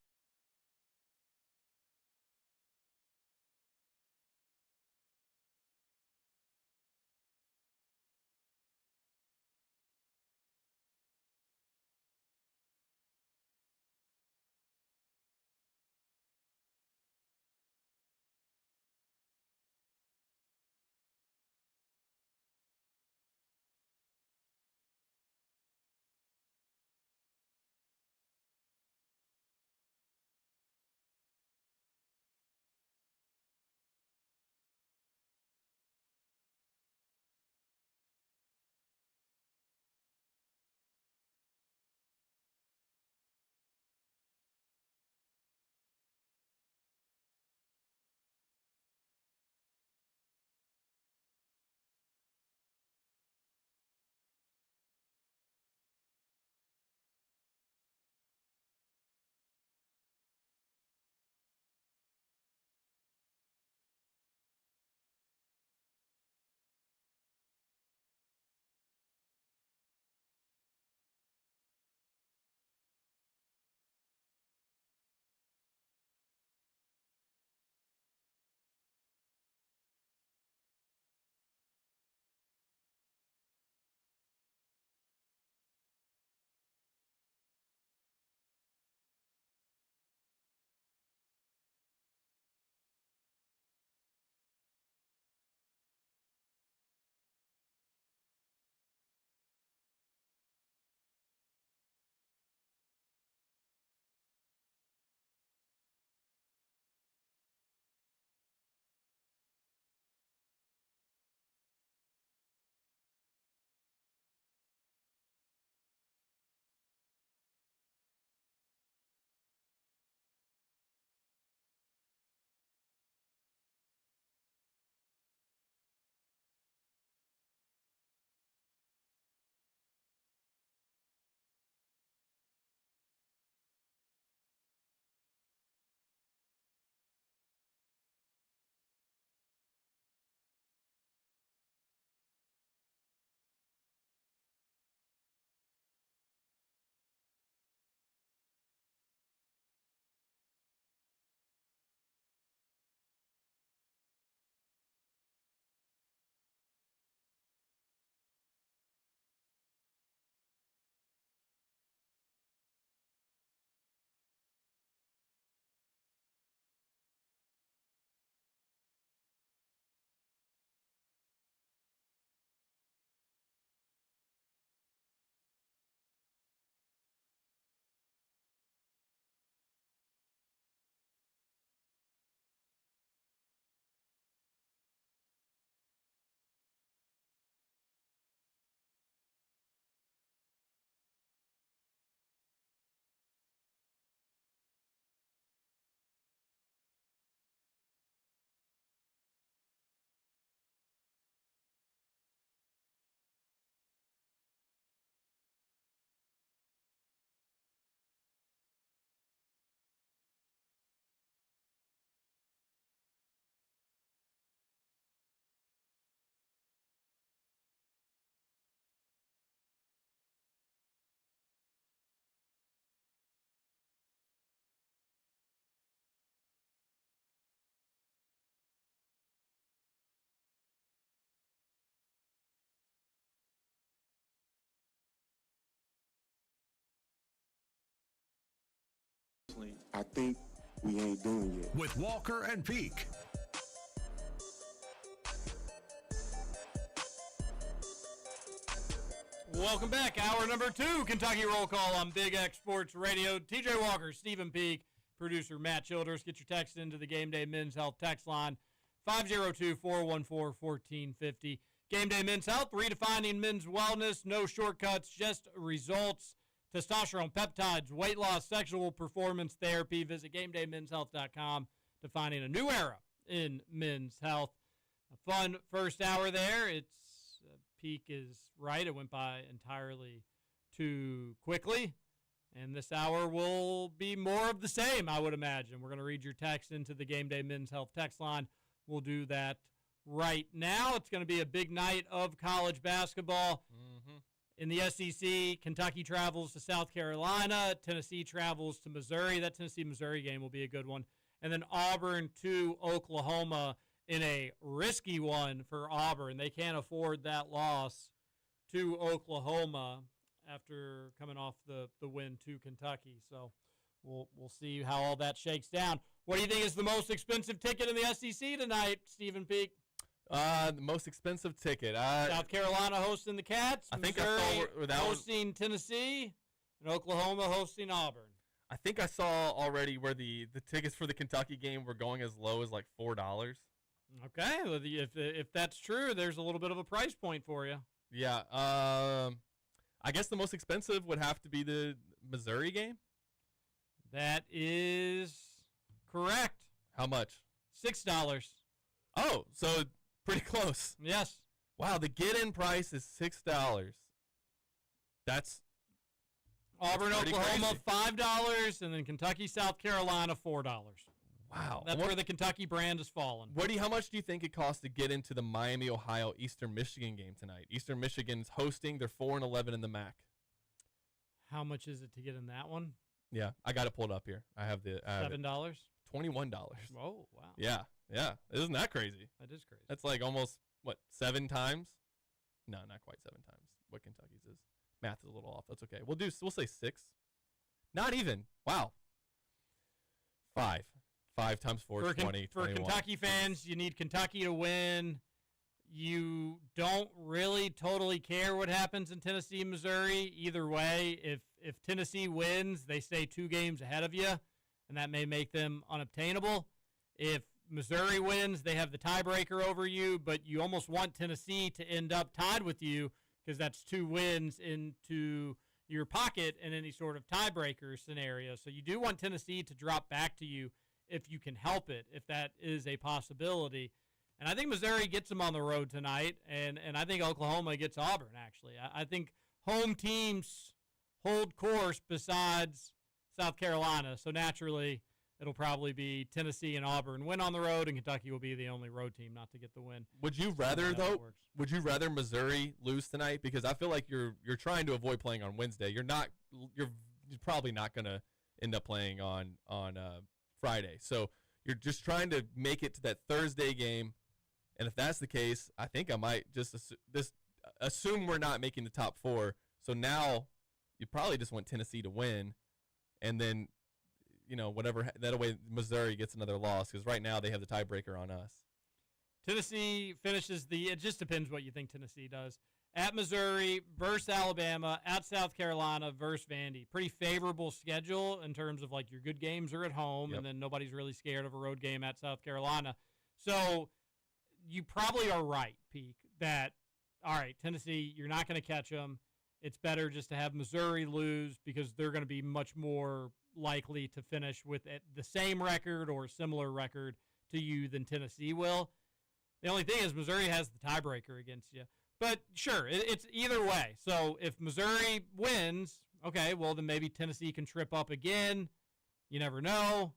personally, I think we ain't doing yet.
With Walker and Peak.
Welcome back. Hour number 2, Kentucky Roll Call on Big X Sports Radio. TJ Walker, Stephen Peak, producer Matt Childers. Get your text into the Gameday Men's Health text line, 502-414-1450. Gameday Men's Health, redefining men's wellness. No shortcuts, just results. Testosterone, peptides, weight loss, sexual performance therapy. Visit GameDayMen'sHealth.com, defining a new era in men's health. A fun first hour there. It's Peak is right. It went by entirely too quickly. And this hour will be more of the same, I would imagine. We're going to read your text into the Gameday Men's Health text line. We'll do that right now. It's going to be a big night of college basketball. In the SEC, Kentucky travels to South Carolina. Tennessee travels to Missouri. That Tennessee-Missouri game will be a good one. And then Auburn to Oklahoma in a risky one for Auburn. They can't afford that loss to Oklahoma after coming off the win to Kentucky. So we'll see how all that shakes down. What do you think is the most expensive ticket in the SEC tonight, Stephen Peak?
The most expensive ticket.
South Carolina hosting the Cats.
I think
Missouri
I saw that
hosting Tennessee, and Oklahoma hosting Auburn.
I think I saw already where the tickets for the Kentucky game were going as low as like $4.
Okay, well, if that's true, there's a little bit of a price point for you.
Yeah. I guess the most expensive would have to be the Missouri game.
That is correct.
How much?
$6.
Oh, so pretty close.
Yes.
Wow, the get-in price is $6. That's
Auburn, Oklahoma,
crazy.
$5, and then Kentucky, South Carolina, $4.
Wow.
That's where the Kentucky brand has fallen.
How much do you think it costs to get into the Miami, Ohio, Eastern Michigan game tonight? Eastern Michigan's hosting. They're 4-11 in the MAC.
How much is it to get in that one?
Yeah, I got it pulled up here. I have the
$7?
$21.
Oh, wow.
Yeah. Isn't that crazy?
That is crazy.
That's like almost, 7 times? No, not quite 7 times. What Kentucky's is. Math is a little off. That's okay. We'll say 6. Not even. Wow. 5. 5 times 4 is 20.
For
21.
Kentucky fans, you need Kentucky to win. You don't really totally care what happens in Tennessee, Missouri. Either way, if Tennessee wins, they stay 2 games ahead of you, and that may make them unobtainable. If Missouri wins, they have the tiebreaker over you, but you almost want Tennessee to end up tied with you because that's 2 wins into your pocket in any sort of tiebreaker scenario. So you do want Tennessee to drop back to you if you can help it, if that is a possibility. And I think Missouri gets them on the road tonight, and I think Oklahoma gets Auburn, actually. I think home teams hold course besides South Carolina, so naturally it'll probably be Tennessee and Auburn win on the road, and Kentucky will be the only road team not to get the win.
Would you rather, though, Missouri lose tonight? Because I feel like you're trying to avoid playing on Wednesday. You're probably not going to end up playing on Friday. So you're just trying to make it to that Thursday game. And if that's the case, I think I might just assume we're not making the top 4. So now you probably just want Tennessee to win, and then whatever, that way Missouri gets another loss, because right now they have the tiebreaker on us.
Tennessee finishes it just depends what you think Tennessee does. At Missouri versus Alabama, at South Carolina versus Vandy. Pretty favorable schedule in terms of like your good games are at home,
Yep.
and then nobody's really scared of a road game at South Carolina. So you probably are right, Peak, that, all right, Tennessee, you're not going to catch them. It's better just to have Missouri lose because they're going to be much more likely to finish with the same record or similar record to you than Tennessee will. The only thing is Missouri has the tiebreaker against you. But sure, it's either way. So if Missouri wins, okay, well then maybe Tennessee can trip up again. You never know.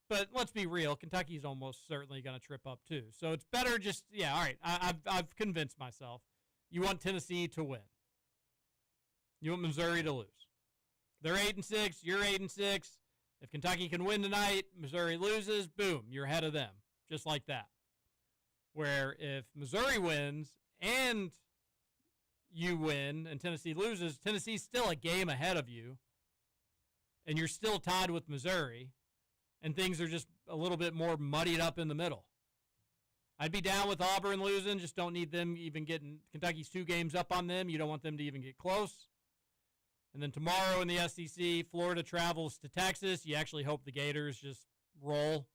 But let's be real, Kentucky's almost certainly going to trip up too. So it's better just, all right, I've convinced myself. You want Tennessee to win. You want Missouri to lose. They're 8-6, you're 8-6. If Kentucky can win tonight, Missouri loses, boom, you're ahead of them. Just like that. Where if Missouri wins and you win and Tennessee loses, Tennessee's still a game ahead of you. and you're still tied with Missouri, and things are just a little bit more muddied up in the middle. I'd be down with Auburn losing, just don't need them even getting Kentucky's 2 games up on them. You don't want them to even get close. And then tomorrow in the SEC, Florida travels to Texas. You actually hope the Gators just roll.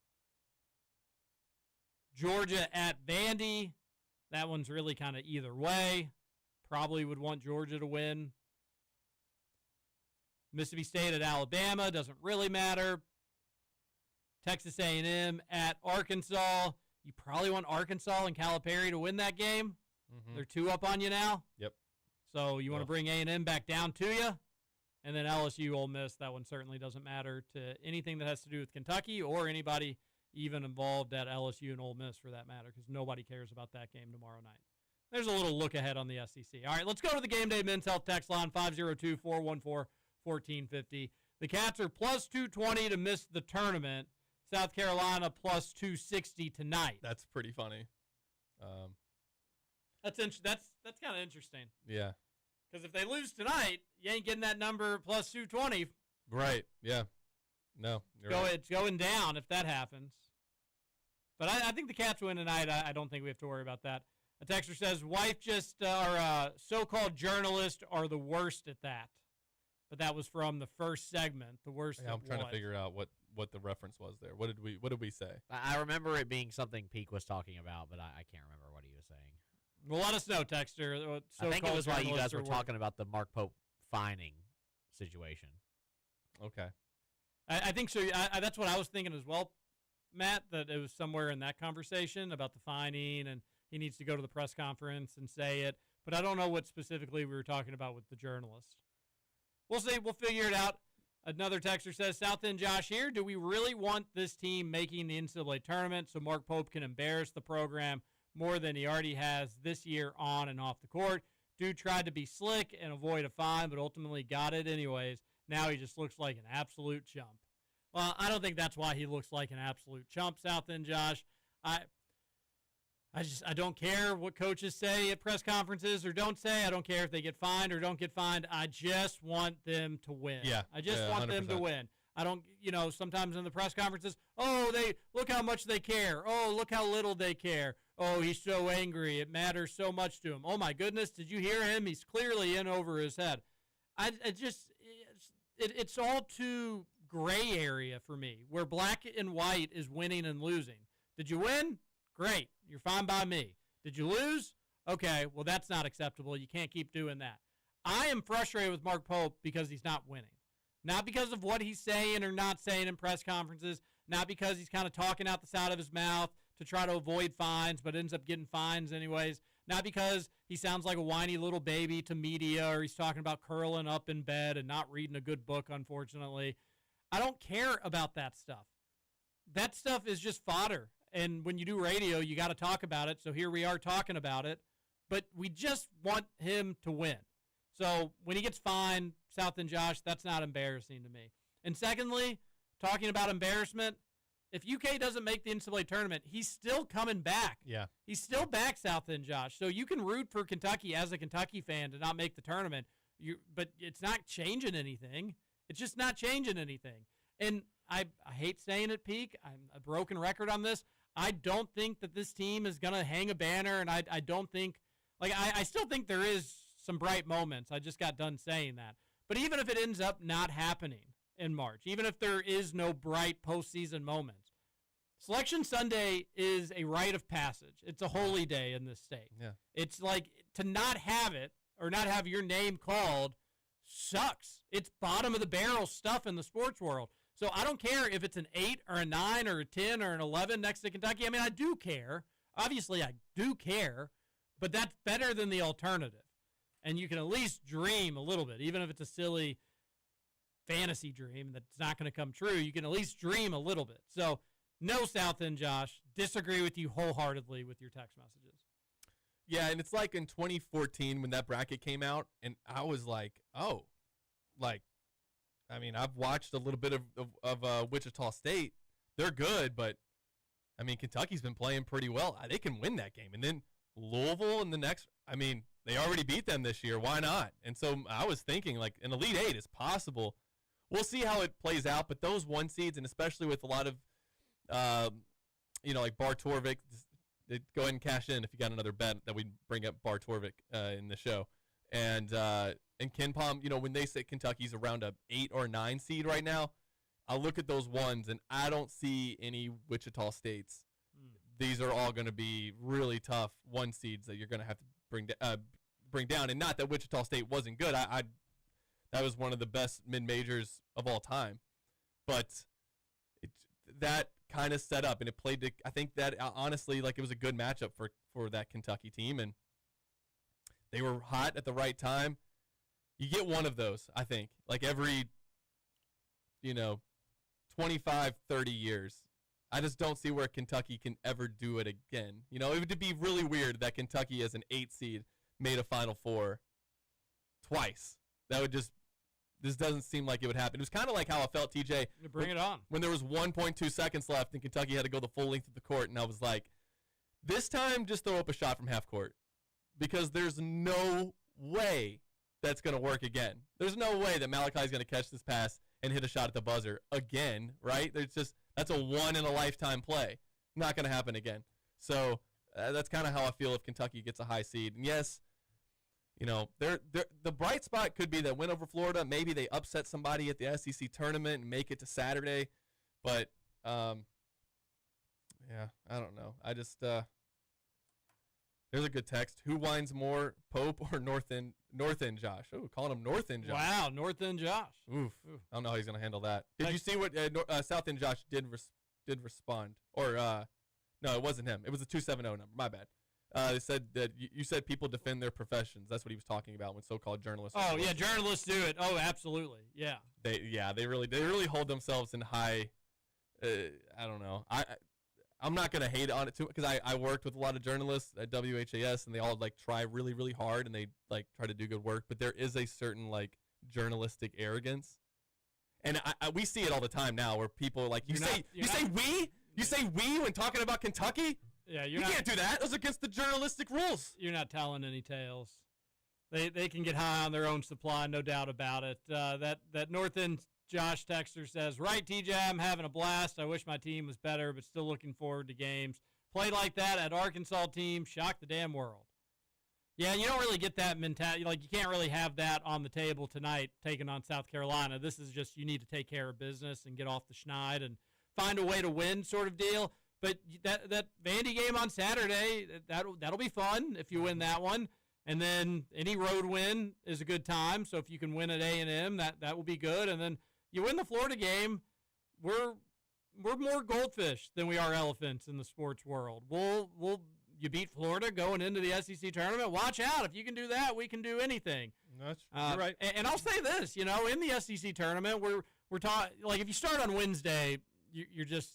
Georgia at Vandy. That one's really kind of either way. Probably would want Georgia to win. Mississippi State at Alabama. Doesn't really matter. Texas A&M at Arkansas. You probably want Arkansas and Calipari to win that game. Mm-hmm. They're 2 up on you now.
Yep.
So you want to bring A&M back down to you. And then LSU, Ole Miss, that one certainly doesn't matter to anything that has to do with Kentucky or anybody even involved at LSU and Ole Miss for that matter, because nobody cares about that game tomorrow night. There's a little look ahead on the SEC. All right, let's go to the Game Day Men's Health text line, 502-414-1450. The Cats are plus 220 to miss the tournament. South Carolina plus 260 tonight.
That's pretty funny.
That's kind of interesting.
Yeah.
Because if they lose tonight, you ain't getting that number plus 220.
Right. Yeah. No. Right.
It's going down if that happens. But I think the Cats win tonight. I don't think we have to worry about that. A texter says, wife our so-called journalists are the worst at that. But that was from the first segment, the worst.
Yeah, I'm trying to figure out what the reference was there. What did we say?
I remember it being something Peak was talking about, but I can't remember what he was saying.
Well, let us know, texter.
I think it was why you guys were talking about the Mark Pope fining situation.
Okay.
I think so. That's what I was thinking as well, Matt, that it was somewhere in that conversation about the fining and he needs to go to the press conference and say it. But I don't know what specifically we were talking about with the journalist. We'll see. We'll figure it out. Another texter says, South End Josh here. Do we really want this team making the NCAA tournament so Mark Pope can embarrass the program more than he already has this year on and off the court? Dude tried to be slick and avoid a fine, but ultimately got it anyways. Now he just looks like an absolute chump. Well, I don't think that's why he looks like an absolute chump, South End Josh. I don't care what coaches say at press conferences or don't say. I don't care if they get fined or don't get fined. I just want them to win.
Yeah.
I just want
100%.
them to win. I don't, sometimes in the press conferences, they look how much they care. Oh, look how little they care. Oh, he's so angry. It matters so much to him. Oh, my goodness. Did you hear him? He's clearly in over his head. It's all too gray area for me, where black and white is winning and losing. Did you win? Great. You're fine by me. Did you lose? Okay, well, that's not acceptable. You can't keep doing that. I am frustrated with Mark Pope because he's not winning. Not because of what he's saying or not saying in press conferences, not because he's kind of talking out the side of his mouth to try to avoid fines but ends up getting fines anyways, not because he sounds like a whiny little baby to media or he's talking about curling up in bed and not reading a good book, unfortunately. I don't care about that stuff. That stuff is just fodder. And when you do radio, you got to talk about it. So here we are talking about it. But we just want him to win. So when he gets fined, South End Josh, that's not embarrassing to me. And secondly, talking about embarrassment, if UK doesn't make the NCAA tournament, he's still coming back.
Yeah.
He's still back, South End Josh. So you can root for Kentucky as a Kentucky fan to not make the tournament, but it's not changing anything. It's just not changing anything. And I hate saying it, Peak. I'm a broken record on this. I don't think that this team is going to hang a banner, and I don't think – I still think there is some bright moments. I just got done saying that. But even if it ends up not happening in March, even if there is no bright postseason moments, Selection Sunday is a rite of passage. It's a holy day in this state.
Yeah.
It's like to not have it or not have your name called sucks. It's bottom of the barrel stuff in the sports world. So I don't care if it's an 8 or a 9 or a 10 or an 11 next to Kentucky. I mean, I do care. Obviously, I do care. But that's better than the alternative. And you can at least dream a little bit, even if it's a silly fantasy dream that's not going to come true. You can at least dream a little bit. So, no, South End Josh. Disagree with you wholeheartedly with your text messages.
Yeah, and it's like in 2014 when that bracket came out, and I was like, oh, I mean, I've watched a little bit of Wichita State. They're good, but, I mean, Kentucky's been playing pretty well. They can win that game. And then Louisville in the next, I mean, they already beat them this year. Why not? And so I was thinking, like, an Elite Eight is possible. we'll see how it plays out. But those 1 seeds, and especially with a lot of, like Bar Torvik, go ahead and cash in if you got another bet that we bring up Bar Torvik in the show. And Ken Palm, when they say Kentucky's around a 8 or 9 seed right now, I look at those ones and I don't see any Wichita States. These are all going to be really tough 1 seeds that you're going to have to bring down. And not that Wichita State wasn't good. That was one of the best mid-majors of all time. But that kind of set up, and it played to, I think that honestly, like, it was a good matchup for that Kentucky team, and they were hot at the right time. You get one of those, I think, like every 25, 30 years. I just don't see where Kentucky can ever do it again. It would be really weird that Kentucky as an 8 seed made a Final Four twice. That would just, this doesn't seem like it would happen. It was kind of like how I felt, TJ.
Bring it on.
When there was 1.2 seconds left and Kentucky had to go the full length of the court, and I was like, this time just throw up a shot from half court, because there's no way that's going to work again. There's no way that Malachi's going to catch this pass and hit a shot at the buzzer again, right? That's a one-in-a-lifetime play. Not going to happen again. So that's kind of how I feel if Kentucky gets a high seed. And yes, the bright spot could be that win over Florida. Maybe they upset somebody at the SEC tournament and make it to Saturday. But, yeah, I don't know. I just there's a good text. Who whines more, Pope or North End Josh? Oh, calling him North End Josh.
Wow, North End Josh.
Oof. I don't know how he's going to handle that. Did you see what South End Josh did respond? Or, no, it wasn't him. It was a 270 number. My bad. They said that you said people defend their professions. That's what he was talking about when so-called journalists.
Oh, yeah, journalists do it. Oh, absolutely. Yeah.
They really hold themselves in high, I don't know. I'm not going to hate on it too, because I worked with a lot of journalists at WHAS, and they all try really, really hard, and they try to do good work. But there is a certain journalistic arrogance, and we see it all the time now, where people you say we when talking about Kentucky. Yeah, you can't do that. Those are against the journalistic rules.
You're not telling any tales. They can get high on their own supply, no doubt about it. That North End Josh Texter says, right, TJ, I'm having a blast. I wish my team was better, but still looking forward to games. Played like that at Arkansas team, shocked the damn world. Yeah, you don't really get that mentality. You can't really have that on the table tonight taking on South Carolina. This is just, you need to take care of business and get off the schneid and find a way to win sort of deal. But that Vandy game on Saturday, that'll be fun if you win that one. And then any road win is a good time. So if you can win at A&M, that will be good. And then you win the Florida game, we're more goldfish than we are elephants in the sports world. You beat Florida going into the SEC tournament. Watch out. If you can do that, we can do anything.
You're right.
And I'll say this, in the SEC tournament, we're talking, if you start on Wednesday, you're just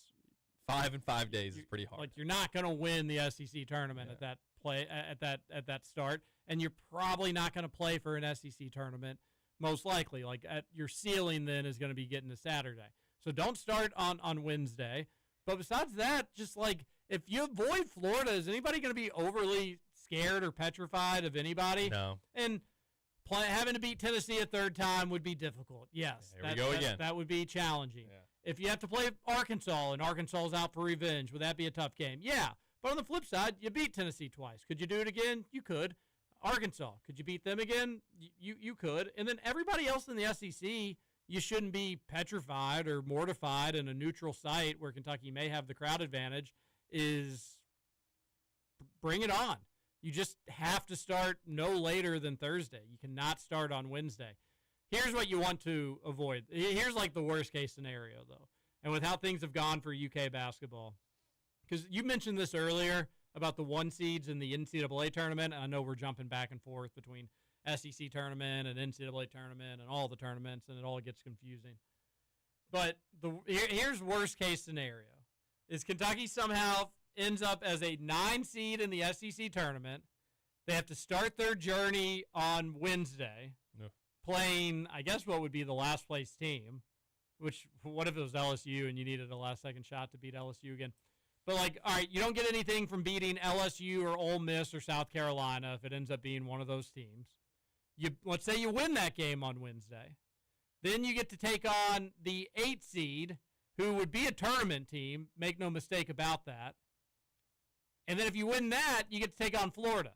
5 in 5 days is pretty hard.
You're not going to win the SEC tournament at that start, and you're probably not going to play for an SEC tournament. Most likely, at your ceiling then is going to be getting to Saturday. So don't start on Wednesday. But besides that, just if you avoid Florida, is anybody going to be overly scared or petrified of anybody?
No.
And having to beat Tennessee a third time would be difficult. Yes.
Here we go again.
That would be challenging.
Yeah.
If you have to play Arkansas and Arkansas is out for revenge, would that be a tough game? Yeah. But on the flip side, you beat Tennessee twice. Could you do it again? You could. Arkansas, could you beat them again? You could. And then everybody else in the SEC, you shouldn't be petrified or mortified in a neutral site where Kentucky may have the crowd advantage, is bring it on. You just have to start no later than Thursday. You cannot start on Wednesday. Here's what you want to avoid. Here's the worst case scenario, though. And with how things have gone for UK basketball, because you mentioned this earlier about the 1 seeds in the NCAA tournament. And I know we're jumping back and forth between SEC tournament and NCAA tournament and all the tournaments, and it all gets confusing. But here's worst case scenario, is Kentucky somehow ends up as a 9 seed in the SEC tournament. They have to start their journey on Wednesday, playing, I guess, what would be the last place team, which, what if it was LSU and you needed a last-second shot to beat LSU again? But, all right, you don't get anything from beating LSU or Ole Miss or South Carolina if it ends up being one of those teams. Let's say you win that game on Wednesday. Then you get to take on the 8 seed, who would be a tournament team. Make no mistake about that. And then if you win that, you get to take on Florida.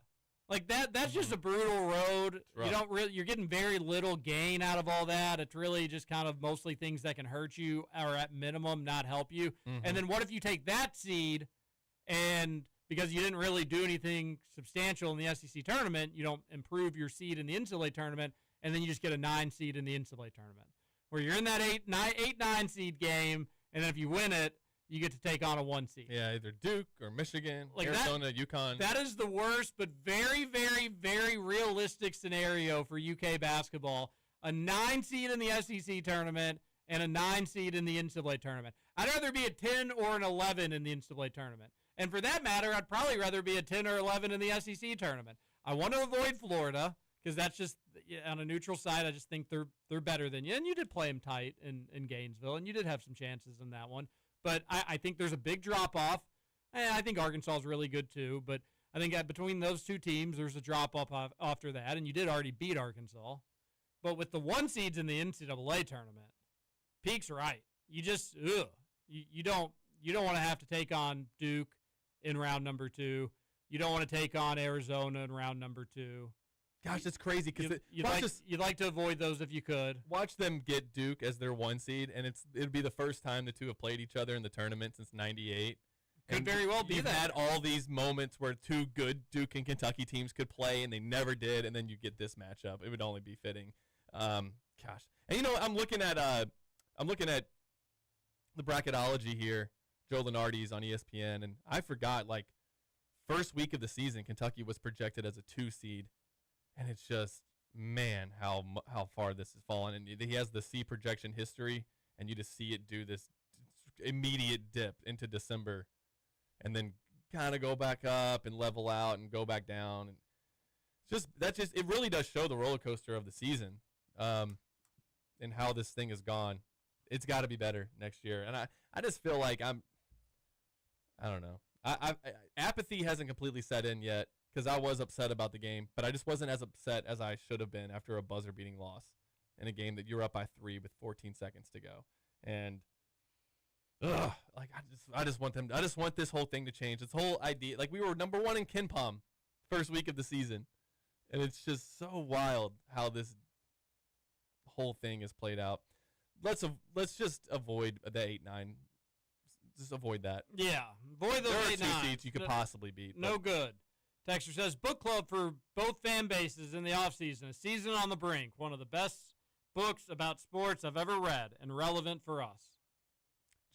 Like that's just a brutal road. You're getting very little gain out of all that. It's really just kind of mostly things that can hurt you or at minimum not help you. And then what if you take that seed and because you didn't really do anything substantial in the SEC tournament, you don't improve your seed in the NCAA tournament, and then you just get a 9 seed in the NCAA tournament, where you're in that 8-9 seed game, and then if you win it, you get to take on a 1 seed.
Yeah, either Duke or Michigan, Arizona, UConn.
That is the worst, but very, very, very realistic scenario for UK basketball. A 9 seed in the SEC tournament and a 9 seed in the NCAA tournament. I'd rather be a 10 or an 11 in the NCAA tournament. And for that matter, I'd probably rather be a 10 or 11 in the SEC tournament. I want to avoid Florida because that's just on a neutral side. I just think they're better than you. And you did play them tight in Gainesville, and you did have some chances in that one. But I think there's a big drop-off. I think Arkansas is really good too. But I think between those two teams, there's a drop-off after that. And you did already beat Arkansas. But with the 1 seeds in the NCAA tournament, Peak's right. You just, you don't want to have to take on Duke in round number 2. You don't want to take on Arizona in round number 2.
Gosh, it's crazy because
you'd like to avoid those if you could.
Watch them get Duke as their 1 seed, and it'd be the first time the two have played each other in the tournament since '98.
Could very well be
You've
that.
had all these moments where 2 good Duke and Kentucky teams could play, and they never did, and then you get this matchup. It would only be fitting. Gosh, and I'm looking at the bracketology here. Joe Lenardi's on ESPN, and I forgot first week of the season, Kentucky was projected as a 2 seed. And it's just, man, how far this has fallen. And he has the C projection history, and you just see it do this immediate dip into December, and then kind of go back up and level out and go back down. And it really does show the roller coaster of the season, and how this thing has gone. It's got to be better next year. And I just feel like I don't know. Apathy hasn't completely set in yet. Because I was upset about the game, but I just wasn't as upset as I should have been after a buzzer-beating loss in a game that you were up by 3 with 14 seconds to go. And I just want this whole thing to change. This whole idea, we were number 1 in KenPom first week of the season, and it's just so wild how this whole thing is played out. Let's just avoid the 8-9. Just avoid that.
Yeah, avoid those 8-9.
There are 2 seeds you could possibly beat.
No good. Texter says, book club for both fan bases in the offseason. A Season on the Brink. One of the best books about sports I've ever read and relevant for us.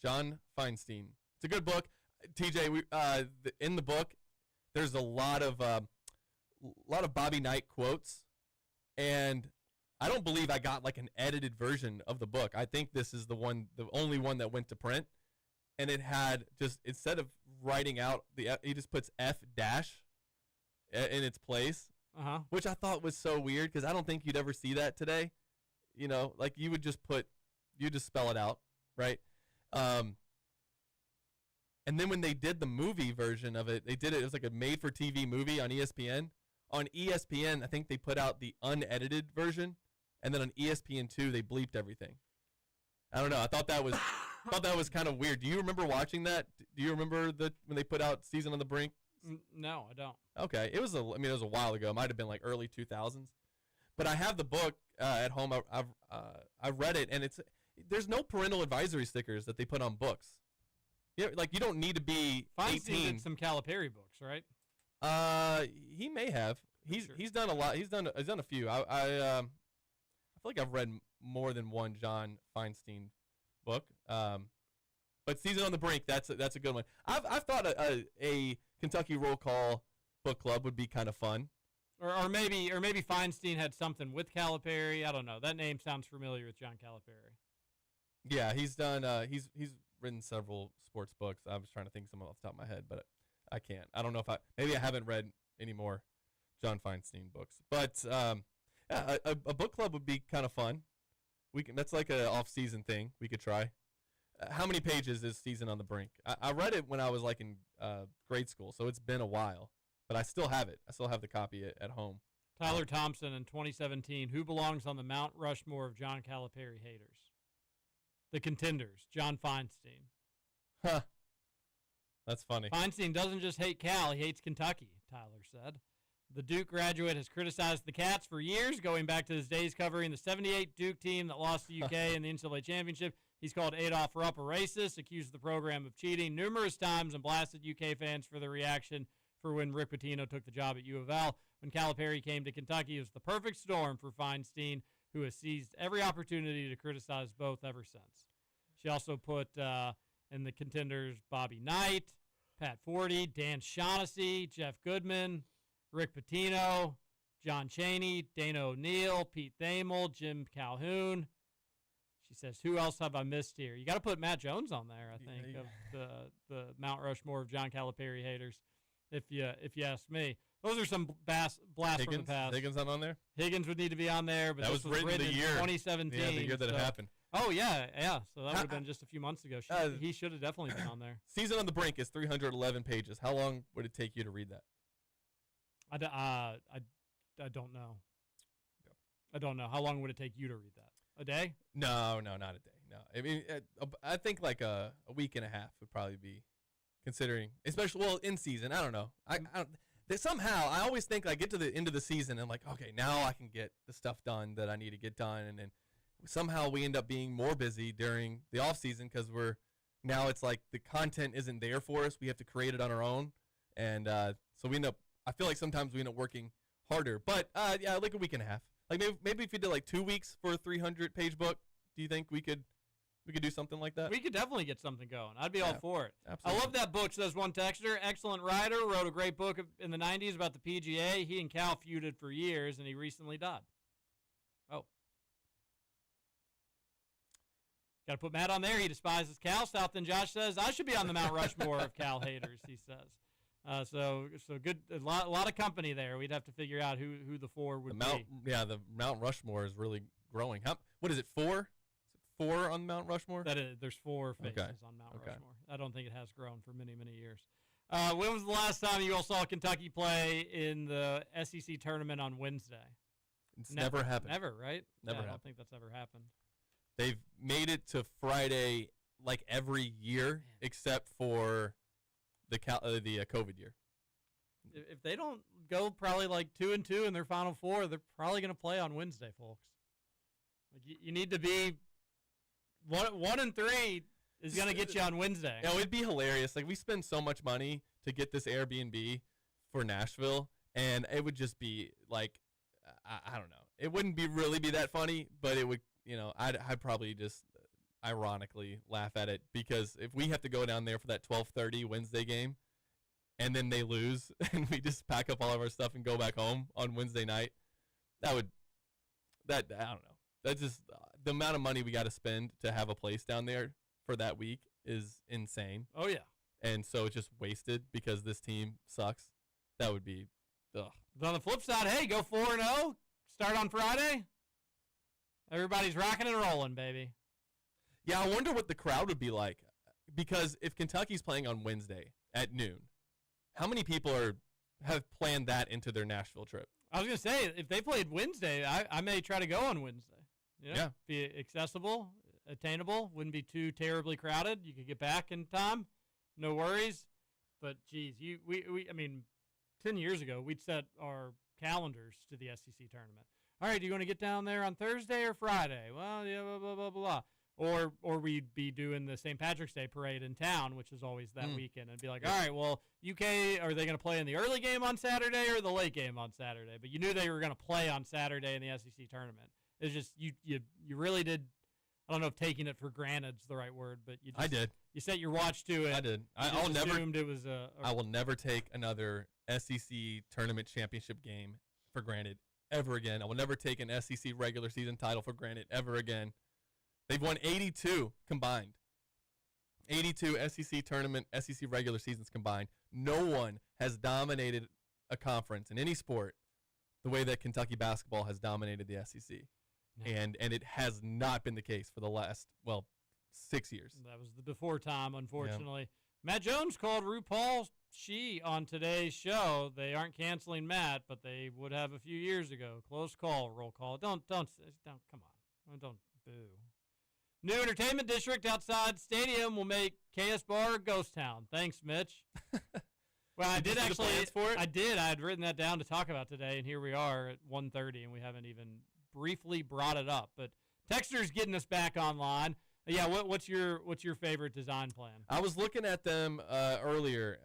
John Feinstein. It's a good book. TJ, in the book, there's a lot of Bobby Knight quotes, and I don't believe I got an edited version of the book. I think this is the only one that went to print, and it had just, instead of writing out he just puts F dash in its place, which I thought was so weird because I don't think you'd ever see that today. You would just spell it out, right? And then when they did the movie version of it, it was like a made-for-TV movie on ESPN. On ESPN, I think they put out the unedited version, and then on ESPN2, they bleeped everything. I don't know. I thought that was kind of weird. Do you remember watching that? Do you remember when they put out Season on the Brink?
No, I don't.
Okay, it was a while ago. It might have been early 2000s, but I have the book at home. I've read it, and there's no parental advisory stickers that they put on books. You don't need to be 18.
Did some Calipari books, right?
He may have. He's done a lot. He's done a few. I feel like I've read more than one John Feinstein book. But Season on the Brink, that's a good one. I've thought a Kentucky Roll Call book club would be kind of fun.
Or maybe Feinstein had something with Calipari. I don't know. That name sounds familiar with John Calipari.
Yeah, he's done. He's written several sports books. I was trying to think of some off the top of my head, but I can't. I don't know if maybe I haven't read any more John Feinstein books. But a book club would be kind of fun. That's like an off-season thing we could try. How many pages is Season on the Brink? I read it when I was in grade school, so it's been a while. But I still have it. I still have the copy at home.
Tyler Thompson in 2017. Who belongs on the Mount Rushmore of John Calipari haters? The contenders. John Feinstein.
Huh. That's funny.
Feinstein doesn't just hate Cal, he hates Kentucky, Tyler said. The Duke graduate has criticized the Cats for years, going back to his days covering the 78 Duke team that lost to UK in the NCAA championship. He's called Adolph Rupp a racist, accused the program of cheating numerous times, and blasted UK fans for their reaction for when Rick Pitino took the job at U of L. When Calipari came to Kentucky, it was the perfect storm for Feinstein, who has seized every opportunity to criticize both ever since. She also put in the contenders Bobby Knight, Pat Forty, Dan Shaughnessy, Jeff Goodman, Rick Pitino, John Chaney, Dana O'Neill, Pete Thamel, Jim Calhoun. She says, who else have I missed here? You got to put Matt Jones on there, I think, of the Mount Rushmore of John Calipari haters, if you ask me. Those are some blasts from the past.
Higgins not on there?
Higgins would need to be on there, but
that
this was written in 2017.
Yeah, the year that it happened.
Oh, yeah. So that would have been just a few months ago. He should have definitely been on there.
Season on the Brink is 311 pages. How long would it take you to read that?
I don't know.
Okay.
I don't know. How long would it take you to read that? A day?
No, not a day. No. I mean, I think like a week and a half would probably be considering, especially, well, in season. I don't know. I don't. Somehow, I always think I get to the end of the season and like, okay, now I can get the stuff done that I need to get done, and then somehow we end up being more busy during the off season because now it's like the content isn't there for us. We have to create it on our own, and so we end up. I feel like sometimes we end up working harder, but yeah, like a week and a half. Like maybe if you did like 2 weeks for a 300-page book, do you think we could do something like that?
We could definitely get something going. I'd be all for it.
Absolutely.
I love that book, says one texter. Excellent writer, wrote a great book in the 90s about the PGA. He and Cal feuded for years, and he recently died. Oh. Got to put Matt on there. He despises Cal. South and Josh says, I should be on the Mount Rushmore of Cal haters, he says. So good. A lot of company there. We'd have to figure out who the four would be.
Yeah, the Mount Rushmore is really growing. What is it, 4? 4 on Mount Rushmore?
There's 4 faces
Okay.
on Mount Rushmore. I don't think it has grown for many, many years. When was the last time you all saw Kentucky play in the SEC tournament on Wednesday?
It's never happened.
Never, right?
Never happened.
I don't think that's ever happened.
They've made it to Friday like every year except for the COVID year.
If they don't go probably like 2-2 in their Final Four, they're probably going to play on Wednesday, folks. Like you need to be 1-3 is going to get you on Wednesday.
You know, it'd be hilarious. Like we spend so much money to get this Airbnb for Nashville, and it would just be like, I don't know. It wouldn't really be that funny, but it would. You know, I'd probably just ironically laugh at it because if we have to go down there for that 12:30 Wednesday game, and then they lose, and we just pack up all of our stuff and go back home on Wednesday night, I don't know. That's just the amount of money we got to spend to have a place down there for that week is insane.
Oh, yeah.
And so it's just wasted because this team sucks. That would be, ugh.
But on the flip side, hey, go 4-0, start on Friday. Everybody's rocking and rolling, baby.
Yeah, I wonder what the crowd would be like because if Kentucky's playing on Wednesday at noon, how many people have planned that into their Nashville trip?
I was going to say, if they played Wednesday, I may try to go on Wednesday. You know,
yeah.
Be accessible, attainable, wouldn't be too terribly crowded. You could get back in time, no worries. But, geez, I mean, 10 years ago, we'd set our calendars to the SEC tournament. All right, do you want to get down there on Thursday or Friday? Well, yeah, blah, blah, blah, blah. Or we'd be doing the St. Patrick's Day parade in town, which is always that weekend, and be like, all right, well, UK, are they going to play in the early game on Saturday or the late game on Saturday? But you knew they were going to play on Saturday in the SEC tournament. It's just you really did. I don't know if taking it for granted is the right word, but you just,
I did.
You set your watch to it.
I did.
I'll never assumed it was
I will never take another SEC tournament championship game for granted ever again. I will never take an SEC regular season title for granted ever again. They've won 82 combined. 82 SEC tournament, SEC regular seasons combined. No one has dominated a conference in any sport the way that Kentucky basketball has dominated the SEC. No. And it has not been the case for the last, 6 years.
That was the before time, unfortunately. Yeah. Matt Jones called RuPaul she on today's show. They aren't canceling Matt, but they would have a few years ago. Close call, roll call. Don't, come on. Don't boo. New entertainment district outside stadium will make KS Bar a ghost town. Thanks, Mitch. Well, I did actually. For it? I did. I had written that down to talk about today, and here we are at 1:30, and we haven't even briefly brought it up. But Texter's getting us back online. Yeah, what's your favorite design plan? I
was looking at them earlier,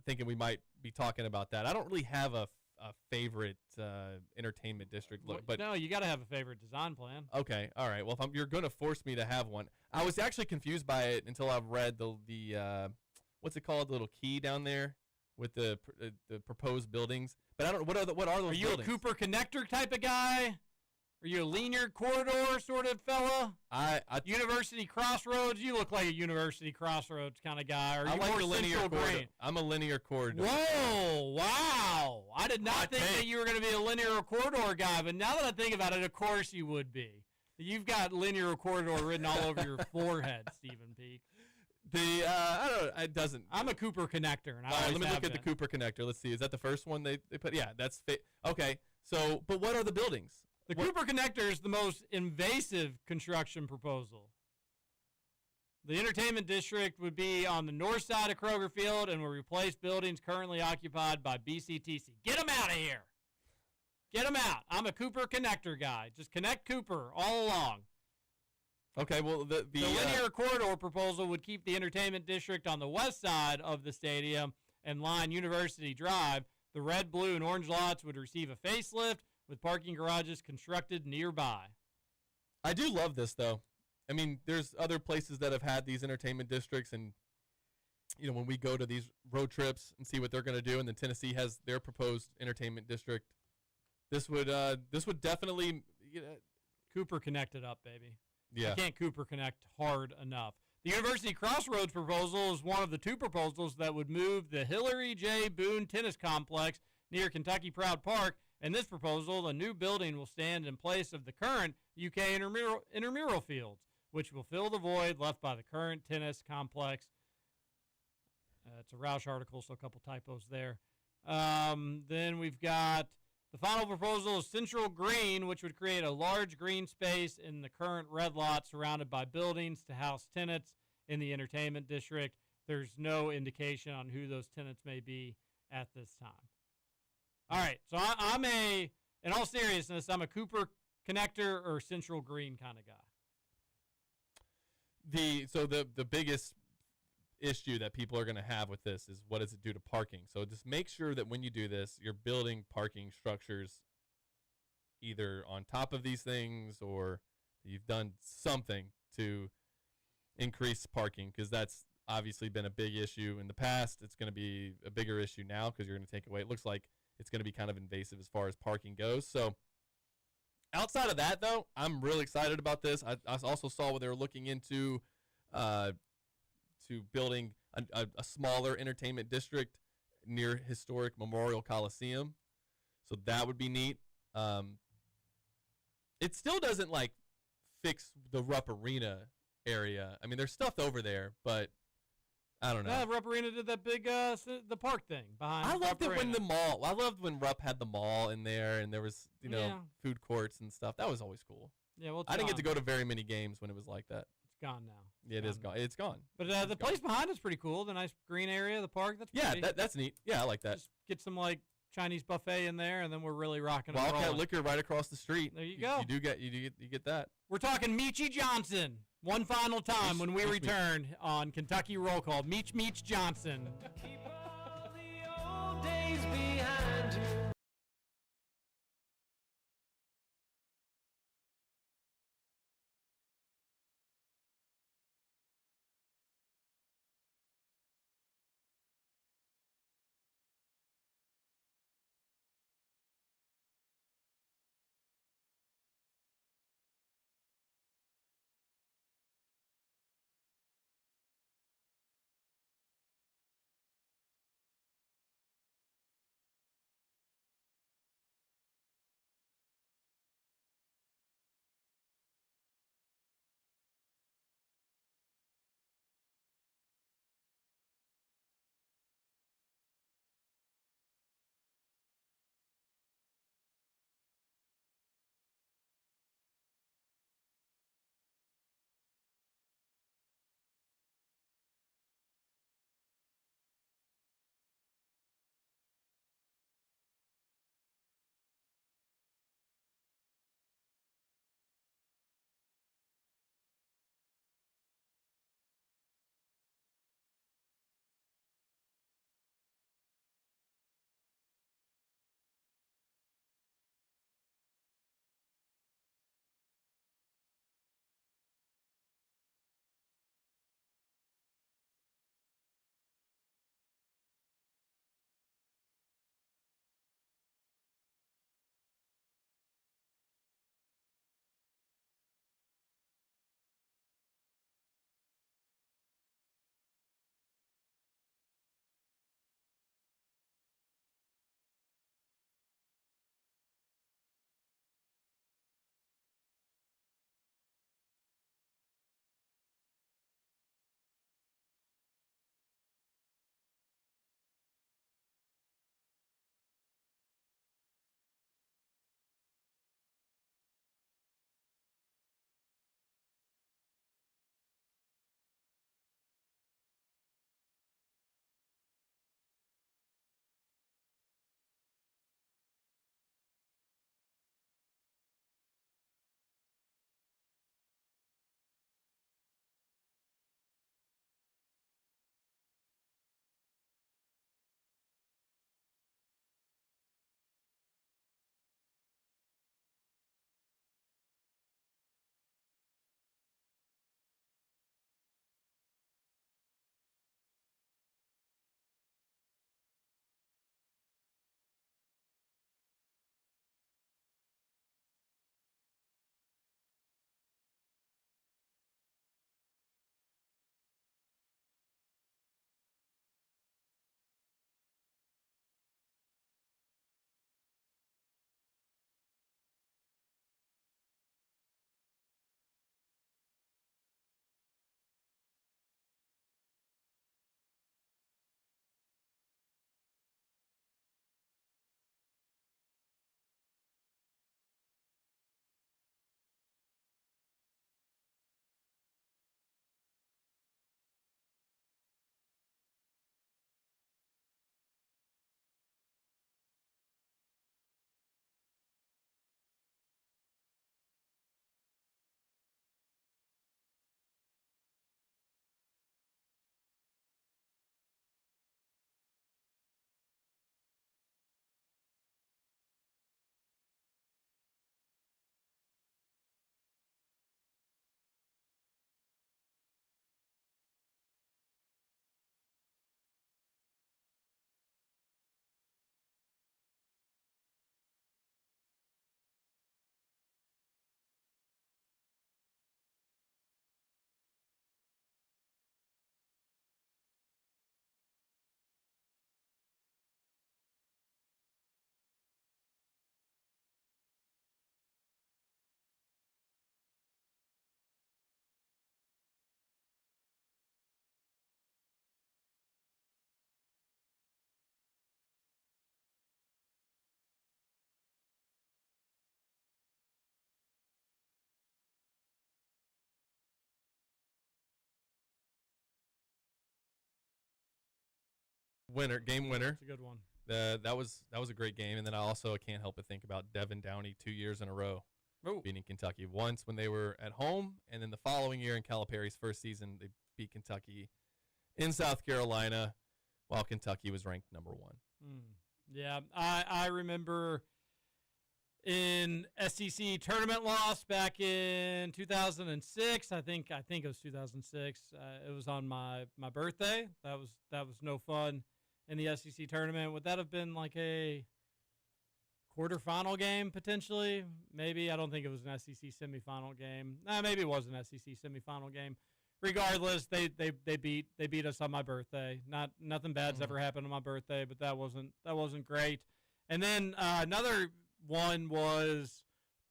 thinking we might be talking about that. I don't really have a favorite entertainment district look, but
no, you got to have a favorite design plan.
Okay, all right. Well, if you're going to force me to have one, I was actually confused by it until I've read the what's it called, the little key down there with the proposed buildings. But I don't. What are those?
Are you
buildings?
A Cooper Connector type of guy? Are you a linear corridor sort of fella? University Crossroads. You look like a University Crossroads kind of guy. Are you more
a linear corridor. I'm a linear corridor.
Whoa! Wow! I did not think that you were going to be a linear corridor guy, but now that I think about it, of course you would be. You've got linear corridor written all over your forehead, Stephen Peak.
I don't know. It doesn't.
I'm a Cooper Connector, and
let me look at the Cooper Connector. Let's see. Is that the first one they put? Yeah, that's okay. So, but what are the buildings?
The Cooper Connector is the most invasive construction proposal. The entertainment district would be on the north side of Kroger Field and will replace buildings currently occupied by BCTC. Get them out of here. Get them out. I'm a Cooper Connector guy. Just connect Cooper all along.
Okay, well, the
linear corridor proposal would keep the entertainment district on the west side of the stadium and line University Drive. The red, blue, and orange lots would receive a facelift with parking garages constructed nearby.
I do love this, though. I mean, there's other places that have had these entertainment districts, and, when we go to these road trips and see what they're going to do, and then Tennessee has their proposed entertainment district, this would definitely
Cooper Connect it up, baby.
Yeah.
I can't Cooper Connect hard enough. The University Crossroads proposal is one of the two proposals that would move the Hillary J. Boone Tennis Complex near Kentucky Proud Park. In this proposal, a new building will stand in place of the current UK intramural fields, which will fill the void left by the current tennis complex. It's a Roush article, so a couple typos there. Then we've got the final proposal is Central Green, which would create a large green space in the current red lot surrounded by buildings to house tenants in the entertainment district. There's no indication on who those tenants may be at this time. All right, so in all seriousness, I'm a Cooper Connector or Central Green kind of guy.
The biggest issue that people are going to have with this is what does it do to parking? So just make sure that when you do this, you're building parking structures either on top of these things or you've done something to increase parking, because that's obviously been a big issue in the past. It's going to be a bigger issue now because you're going to take away. It looks like it's going to be kind of invasive as far as parking goes. So outside of that, though, I'm really excited about this. I also saw what they were looking into to building a smaller entertainment district near historic Memorial Coliseum. So that would be neat. It still doesn't, fix the Rupp Arena area. I mean, there's stuff over there, but I don't know.
Yeah, Rupp Arena did that big the park thing behind.
I loved it when I loved when Rupp had the mall in there and there was food courts and stuff. That was always cool.
Yeah, well,
I didn't get to go to very many games when it was like that.
It's gone now.
It is gone. It's gone.
But the place behind is pretty cool. The nice green area, the park. That's pretty.
Yeah, that's neat. Yeah, I like that.
Just get some Chinese buffet in there, and then we're really rocking. Wildcat
Liquor right across the street.
There you go.
You get that.
We're talking Meechy Johnson. One final time when we return on Kentucky Roll Call. Meech Johnson.
Keep all the old days behind you.
game winner.
That's a good one.
That was a great game. And then I also can't help but think about Devin Downey 2 years in a row beating Kentucky. Once when they were at home, and then the following year in Calipari's first season, they beat Kentucky in South Carolina while Kentucky was ranked number 1.
Yeah, I remember in SEC tournament loss back in 2006. I think it was 2006. It was on my birthday. That was no fun in the SEC tournament. Would that have been like a quarterfinal game potentially? Maybe. I don't think it was an SEC semifinal game. Maybe it was an SEC semifinal game. Regardless, they beat us on my birthday. Nothing bad's ever happened on my birthday, but that wasn't great. And then another one was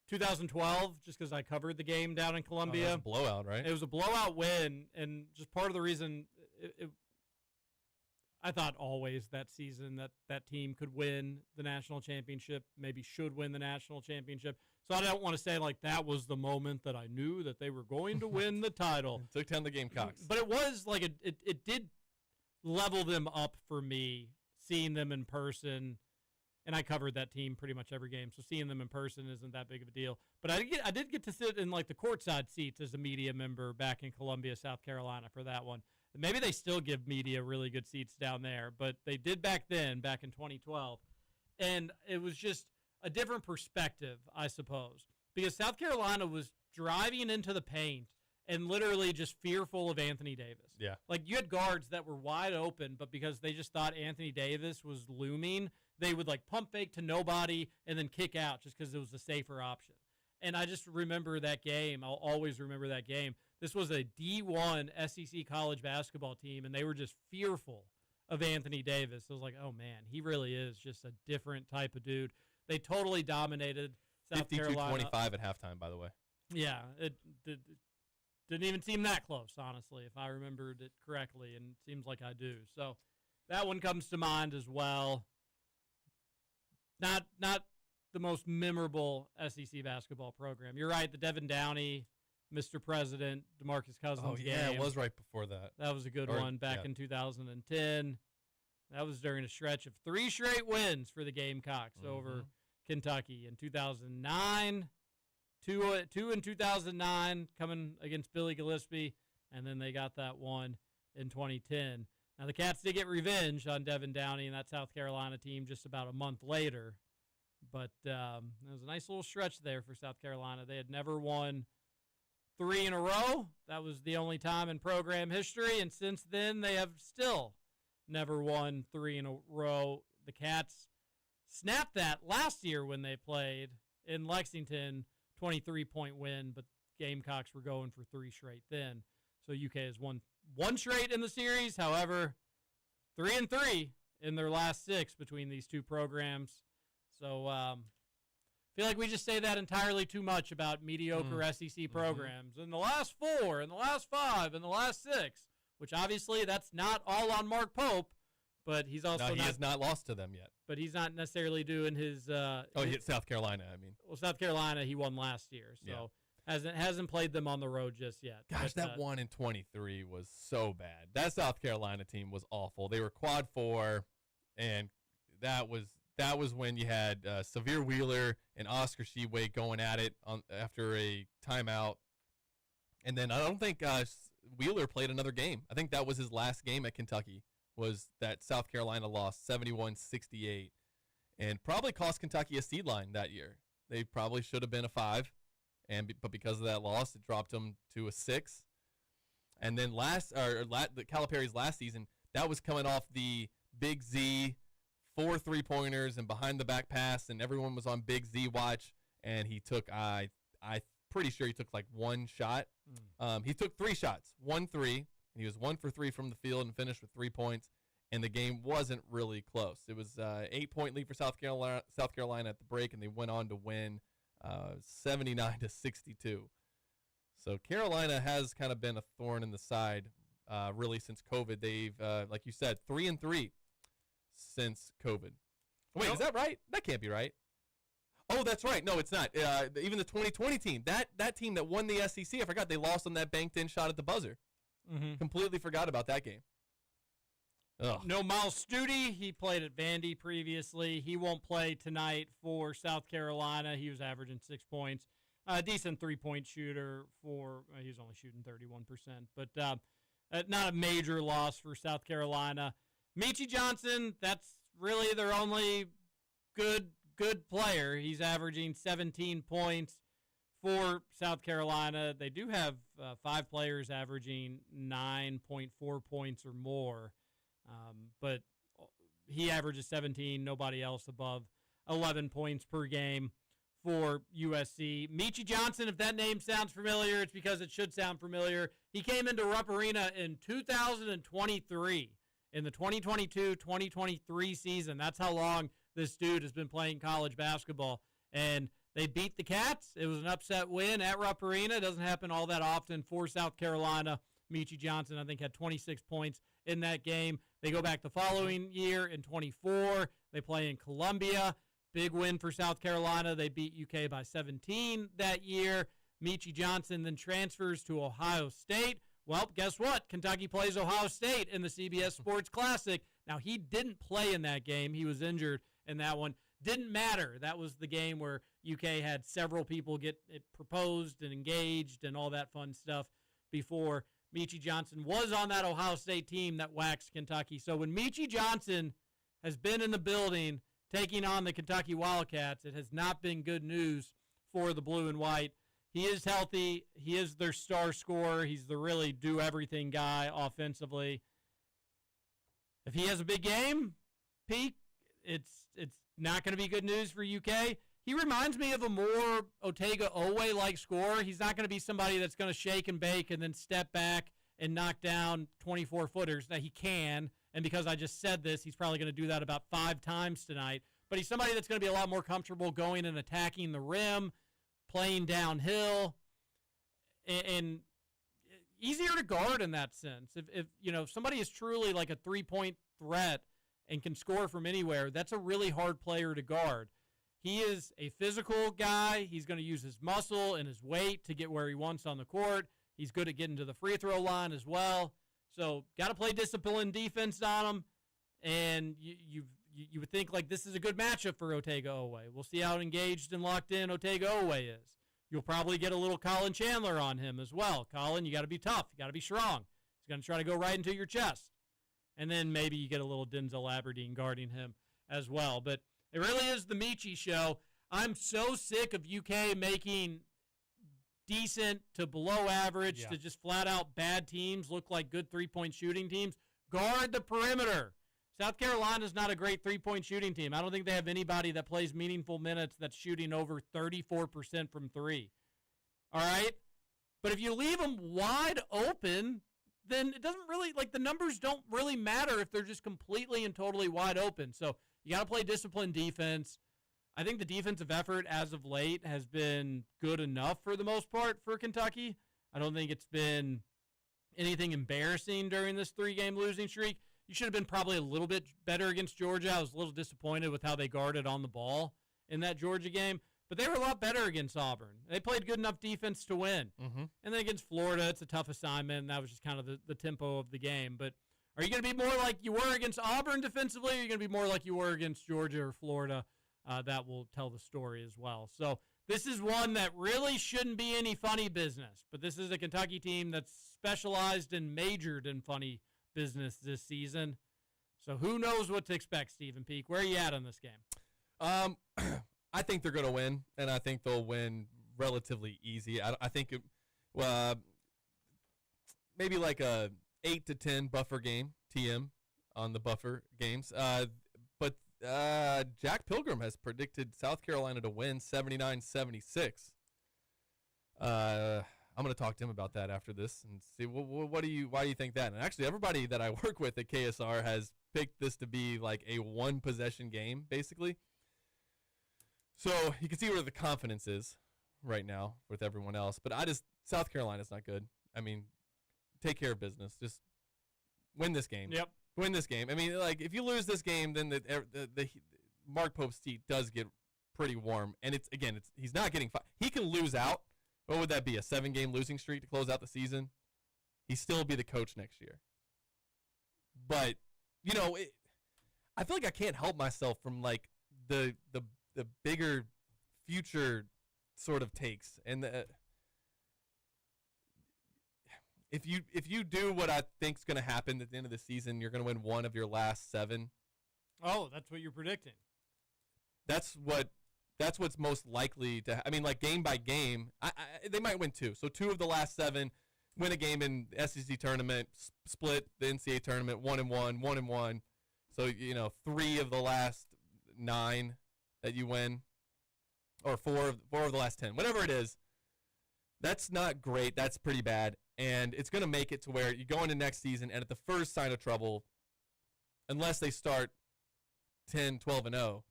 2012, just because I covered the game down in Columbia.
It was a blowout, right?
It was a blowout win, and just part of the reason I thought always that season that team could win the national championship, maybe should win the national championship. So I don't want to say like that was the moment that I knew that they were going to win the title.
Took down the Gamecocks.
But it was like it did level them up for me, seeing them in person. And I covered that team pretty much every game, so seeing them in person isn't that big of a deal. But I did get to sit in like the courtside seats as a media member back in Columbia, South Carolina for that one. Maybe they still give media really good seats down there, but they did back then, back in 2012. And it was just a different perspective, I suppose, because South Carolina was driving into the paint and literally just fearful of Anthony Davis.
Yeah.
Like you had guards that were wide open, but because they just thought Anthony Davis was looming, they would like pump fake to nobody and then kick out just because it was a safer option. And I just remember that game. I'll always remember that game. This was a D1 SEC college basketball team, and they were just fearful of Anthony Davis. It was like, oh, man, he really is just a different type of dude. They totally dominated South Carolina.
52-25 at halftime, by the way.
Yeah, it didn't even seem that close, honestly, if I remembered it correctly, and it seems like I do. So that one comes to mind as well. Not the most memorable SEC basketball program. You're right, the Devin Downey, Mr. President, DeMarcus Cousins game.
It was right before that.
That was a good one back in 2010. That was during a stretch of 3 straight wins for the Gamecocks over Kentucky. In 2009, two in 2009 coming against Billy Gillispie, and then they got that one in 2010. Now, the Cats did get revenge on Devin Downey and that South Carolina team just about a month later. But it was a nice little stretch there for South Carolina. They had never won 3 in a row. That was the only time in program history. And since then, they have still never won 3 in a row. The Cats snapped that last year when they played in Lexington, 23-point win, but Gamecocks were going for 3 straight then. So UK has won 1 straight in the series. However, 3-3 in their last 6 between these two programs. So I feel like we just say that entirely too much about mediocre SEC programs. In the last 4, in the last 5, in the last 6, which obviously that's not all on Mark Pope, but he's also
he has not lost to them yet.
But he's not necessarily doing his
he hit South Carolina, I mean.
Well, South Carolina he won last year, so hasn't played them on the road just yet.
Gosh, that one in 23 was so bad. That South Carolina team was awful. They were quad 4, and that was when you had Severe Wheeler and Oscar Sheway going at it after a timeout. And then I don't think Wheeler played another game. I think that was his last game at Kentucky, was that South Carolina lost 71-68, and probably cost Kentucky a seed line that year. They probably should have been a 5, but because of that loss, it dropped them to a 6. And then the Calipari's last season, that was coming off the Big Z 4 3-pointers and behind the back pass, and everyone was on Big Z watch, and he took I pretty sure he took like 1 shot. He took 3 shots, 1 3, and he was 1 for 3 from the field and finished with 3 points, and the game wasn't really close. It was 8-point lead for South Carolina at the break, and they went on to win 79-62. So Carolina has kind of been a thorn in the side really since COVID. They've like you said, 3-3 since COVID. Wait, is that right? That can't be right. Oh, that's right. No, it's not. Even the 2020 team, that team that won the SEC, I forgot they lost on that banked-in shot at the buzzer. Completely forgot about that game. Ugh.
No Miles Studi. He played at Vandy previously. He won't play tonight for South Carolina. He was averaging 6 points. A decent three-point shooter he was only shooting 31%. But not a major loss for South Carolina. Meechie Johnson, that's really their only good player. He's averaging 17 points for South Carolina. They do have 5 players averaging 9.4 points or more. But he averages 17, nobody else above 11 points per game for USC. Meechie Johnson, if that name sounds familiar, it's because it should sound familiar. He came into Rupp Arena in 2023, in the 2022-2023 season. That's how long this dude has been playing college basketball. And they beat the Cats. It was an upset win at Rupp Arena. It doesn't happen all that often for South Carolina. Meechie Johnson, I think, had 26 points in that game. They go back the following year in 24. They play in Columbia. Big win for South Carolina. They beat UK by 17 that year. Meechie Johnson then transfers to Ohio State. Well, guess what? Kentucky plays Ohio State in the CBS Sports Classic. Now, he didn't play in that game. He was injured in that one. Didn't matter. That was the game where UK had several people get it proposed and engaged and all that fun stuff before Meechie Johnson was on that Ohio State team that waxed Kentucky. So when Meechie Johnson has been in the building taking on the Kentucky Wildcats, it has not been good news for the blue and white. He is healthy. He is their star scorer. He's the really do-everything guy offensively. If he has a big game, Pete, it's not going to be good news for UK. He reminds me of a more Otega Owe-like scorer. He's not going to be somebody that's going to shake and bake and then step back and knock down 24-footers. Now, he can, and because I just said this, he's probably going to do that about 5 times tonight. But he's somebody that's going to be a lot more comfortable going and attacking the rim, playing downhill, and easier to guard in that sense. If somebody is truly like a three-point threat and can score from anywhere, that's a really hard player to guard. He is a physical guy. He's going to use his muscle and his weight to get where he wants on the court. He's good at getting to the free throw line as well. So got to play disciplined defense on him. And you would think like this is a good matchup for Otega Owe. We'll see how engaged and locked in Otega Owe is. You'll probably get a little Colin Chandler on him as well. Colin, you got to be tough. You got to be strong. He's going to try to go right into your chest. And then maybe you get a little Denzel Aberdeen guarding him as well. But it really is the Meechie show. I'm so sick of UK making decent to below average to just flat-out bad teams look like good three-point shooting teams. Guard the perimeter. South Carolina's not a great three-point shooting team. I don't think they have anybody that plays meaningful minutes that's shooting over 34% from three. All right? But if you leave them wide open, then it doesn't really, like the numbers don't really matter if they're just completely and totally wide open. So you got to play disciplined defense. I think the defensive effort as of late has been good enough for the most part for Kentucky. I don't think it's been anything embarrassing during this 3-game losing streak. You should have been probably a little bit better against Georgia. I was a little disappointed with how they guarded on the ball in that Georgia game. But they were a lot better against Auburn. They played good enough defense to win. Mm-hmm. And then against Florida, it's a tough assignment, and that was just kind of the tempo of the game. But are you going to be more like you were against Auburn defensively, or are you going to be more like you were against Georgia or Florida? That will tell the story as well. So this is one that really shouldn't be any funny business. But this is a Kentucky team that's specialized and majored in funny business this season. So who knows what to expect, Stephen Peak? Where are you at on this game?
I think they're going to win, and I think they'll win relatively easy. I think maybe like a 8-10 buffer game, TM, on the buffer games. But Jack Pilgrim has predicted South Carolina to win 79-76. I'm going to talk to him about that after this and see why do you think that? And actually, everybody that I work with at KSR has picked this to be like a one-possession game, basically. So you can see where the confidence is right now with everyone else. But South Carolina's not good. I mean, take care of business. Just win this game.
Yep.
Win this game. I mean, like, if you lose this game, then the Mark Pope's seat does get pretty warm. And he's not getting he can lose out. What would that be, a 7-game losing streak to close out the season? He'd still be the coach next year. But I feel like I can't help myself from like the bigger future sort of takes. And if you do what I think's going to happen at the end of the season, you're going to win one of your last 7.
Oh, that's what you're predicting.
That's what's most likely to. I mean, like game by game, they might win 2. So 2 of the last 7 win a game in the SEC tournament, split the NCAA tournament 1-1, 1-1. So 3 of the last 9 that you win, or 4 of the last 10, whatever it is. That's not great. That's pretty bad, and it's going to make it to where you go into next season, and at the first sign of trouble, unless they start 10, 12-0,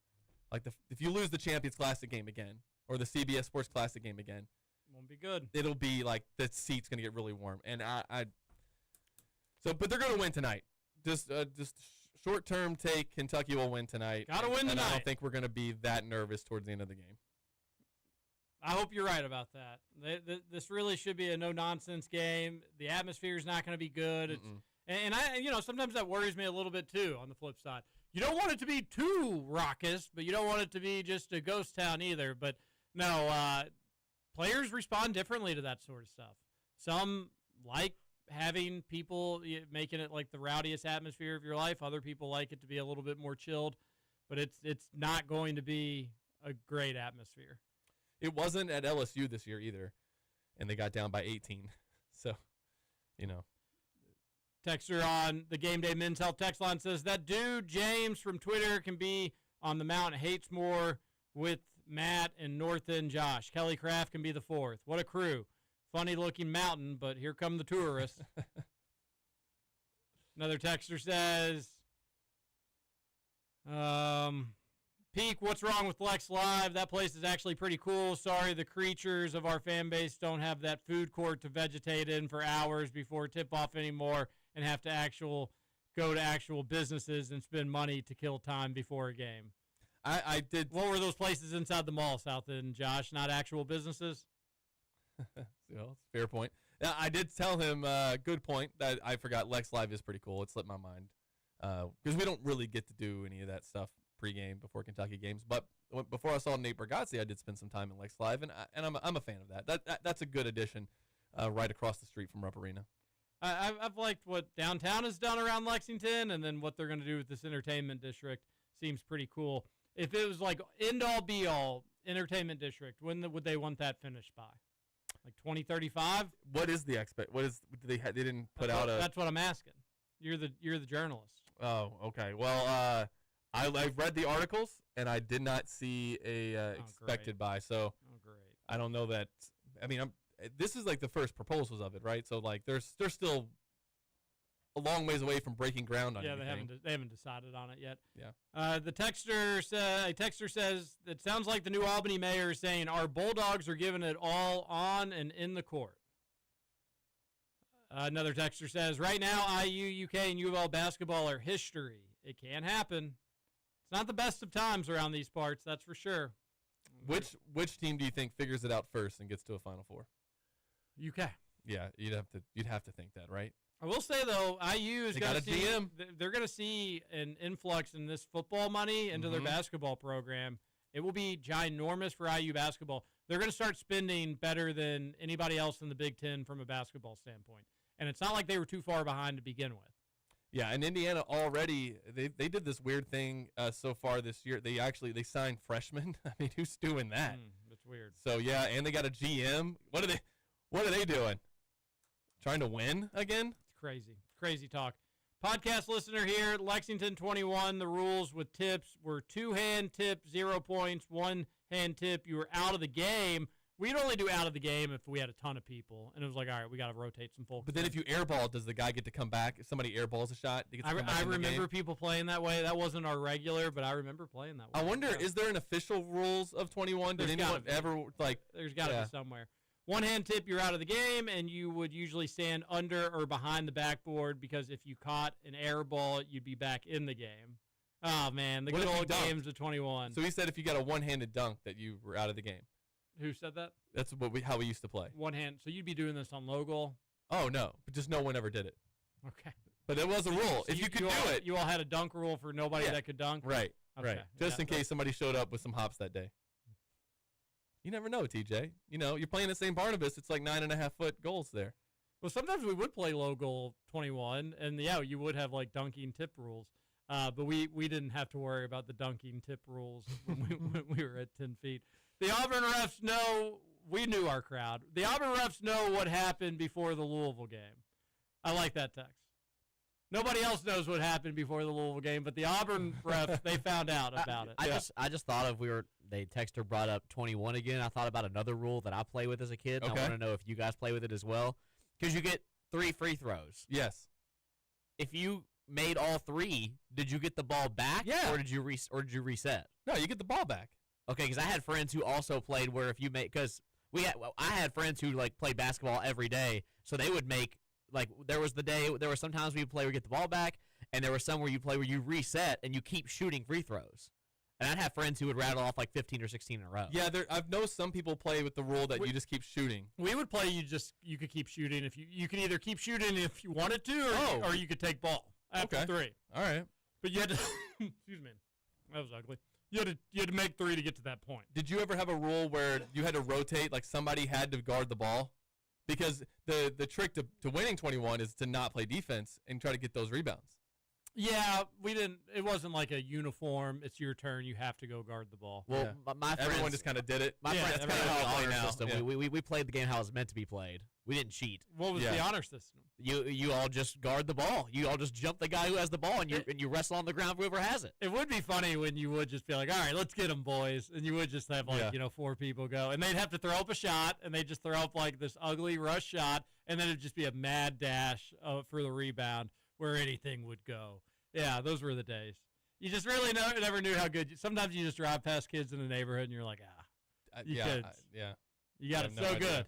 like if you lose the Champions Classic game again or the CBS Sports Classic game again,
won't be good.
It'll be like the seat's going to get really warm, and but they're going to win tonight. Just short-term take, Kentucky will win tonight.
Got to win tonight.
And I don't think we're going to be that nervous towards the end of the game.
I hope you're right about that. This really should be a no-nonsense game. The atmosphere is not going to be good. And sometimes that worries me a little bit too. On the flip side, you don't want it to be too raucous, but you don't want it to be just a ghost town either. But no, players respond differently to that sort of stuff. Some like having people making it like the rowdiest atmosphere of your life. Other people like it to be a little bit more chilled. But it's not going to be a great atmosphere.
It wasn't at LSU this year either, and they got down by 18. So,
Texter on the Gameday Men's Health text line says, that dude, James from Twitter, can be on the Mount Hatesmore with Matt and North End Josh. Kelly Craft can be the 4th. What a crew. Funny-looking mountain, but here come the tourists. Another texter says, Peak, what's wrong with Lex Live? That place is actually pretty cool. Sorry, the creatures of our fan base don't have that food court to vegetate in for hours before tip-off anymore and have to go to actual businesses and spend money to kill time before a game.
I did.
What were those places inside the mall, South End, Josh? Not actual businesses?
Fair point. Yeah, I did tell him, good point, that I forgot Lex Live is pretty cool. It slipped my mind. Because we don't really get to do any of that stuff pregame before Kentucky games. But before I saw Nate Bargatze, I did spend some time in Lex Live, and I'm a fan of that. That's a good addition right across the street from Rupp Arena.
I've liked what downtown has done around Lexington, and then what they're going to do with this entertainment district seems pretty cool. If it was like end-all, be-all entertainment district, when would they want that finished by? Like 2035?
What is the What is they didn't put out a?
That's what I'm asking. You're the journalist.
Oh, okay. Well, I've read the articles, and I did not see a expected by. So
great.
I don't know that. I mean, this is like the first proposals of it, right? So like, they're still a long ways away from breaking ground on anything.
They haven't decided on it yet.
Yeah.
The texter says it sounds like the new Albany mayor is saying our Bulldogs are giving it all on and in the court. Another texter says right now IU, UK, and U of L basketball are history. It can happen. It's not the best of times around these parts, that's for sure.
Which team do you think figures it out first and gets to a Final Four?
UK.
Yeah, you'd have to think that, right?
I will say though, IU is going to see
GM.
They're going to see an influx in this football money into their basketball program. It will be ginormous for IU basketball. They're going to start spending better than anybody else in the Big Ten from a basketball standpoint. And it's not like they were too far behind to begin with.
Yeah, and Indiana already they did this weird thing so far this year. They signed freshmen. I mean, who's doing that?
That's weird.
So yeah, and they got a GM. What are they doing? Trying to win again?
It's crazy. Crazy talk. Podcast listener here, Lexington 21. The rules with tips were 2-hand tip, 0 points, 1-hand tip. You were out of the game. We'd only do out of the game if we had a ton of people. And it was like, all right, we got to rotate some folks.
But then if you airball, does the guy get to come back? If somebody airballs a shot, they get to come back
I
in the
remember
game?
people playing that way. That wasn't our regular, but I remember playing that way.
I wonder, is there an official rules of 21? Did anyone ever, like...
There's got to be somewhere. 1-hand tip, you're out of the game, and you would usually stand under or behind the backboard because if you caught an air ball, you'd be back in the game. Oh, man, the good old games of 21.
So he said if you got a one-handed dunk that you were out of the game.
Who said that?
That's how we used to play.
One hand. So you'd be doing this on low goal?
Oh, no. But just no one ever did it.
Okay.
But it was a rule. If you could do it.
You all had a dunk rule for nobody that could dunk?
Right,
Okay.
right. Just in case somebody showed up with some hops that day. You never know, TJ. You know, you're playing at St. Barnabas. It's like 9.5-foot goals there.
Well, sometimes we would play low goal 21, and you would have like dunking tip rules. But we didn't have to worry about the dunking tip rules when we were at 10 feet. The Auburn refs know, we knew our crowd. The Auburn refs know what happened before the Louisville game. I like that text. Nobody else knows what happened before the Louisville game, but the Auburn refs, they found out about it.
I just thought of they texter brought up 21 again. I thought about another rule that I play with as a kid. And I want to know if you guys play with it as well. Because you get 3 free throws.
Yes.
If you made all 3, did you get the ball back?
Yeah.
Or did you reset?
No, you get the ball back.
Okay, because I had friends who also played where if you make, because I had friends who like played basketball every day, so they would make, like, there were sometimes where you play where you get the ball back, and there were some where you play where you reset and you keep shooting free throws. And I'd have friends who would rattle off like 15 or 16 in a row.
Yeah, I've known some people play with the rule that you just keep shooting.
We would play you could keep shooting if you could either keep shooting if you wanted to, or you could take ball after 3.
All right.
But you had to excuse me, that was ugly. You had to make 3 to get to that point.
Did you ever have a rule where you had to rotate, like somebody had to guard the ball? Because the trick to winning 21 is to not play defense and try to get those rebounds.
Yeah, we didn't. It wasn't like a uniform. It's your turn. You have to go guard the ball.
Well,
everyone just kind of did it.
My friends
that's kind of how I play now.
System.
Yeah.
We played the game how it was meant to be played. We didn't cheat.
What was the honor system?
You all just guard the ball. You all just jump the guy who has the ball, and you wrestle on the ground for whoever has it.
It would be funny when you would just be like, all right, let's get them, boys. And you would just have, 4 people go. And they'd have to throw up a shot, and they'd just throw up, like, this ugly rush shot, and then it'd just be a mad dash for the rebound where anything would go. Yeah, those were the days. You just really never knew how good. Sometimes you just drive past kids in the neighborhood, and you're like, kids. You got it so good.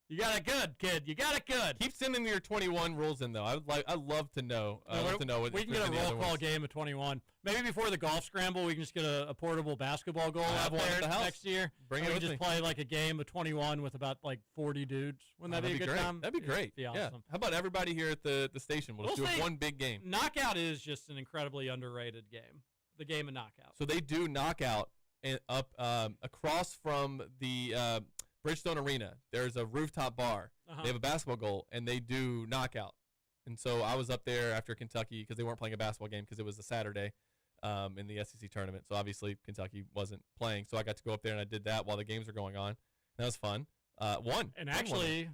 You got it good, kid. You got it good.
Keep sending your 21 rules in, though. I'd love to know. What
we can get a roll call game of 21. Maybe before the golf scramble, we can just get a portable basketball goal out there next year.
Bring it with
me. Just play like a game of 21 with about like 40 dudes. Wouldn't that be a good time?
That'd be great.
Be awesome.
Yeah. How about everybody here at the station? We'll do one big game.
Knockout is just an incredibly underrated game. The game of Knockout.
So they do Knockout up across from the Bridgestone Arena. There's a rooftop bar. They have a basketball goal, and they do Knockout. And so I was up there after Kentucky because they weren't playing a basketball game because it was a Saturday in the SEC tournament. So obviously Kentucky wasn't playing. So I got to go up there, and I did that while the games were going on. That was fun. Won.
And actually,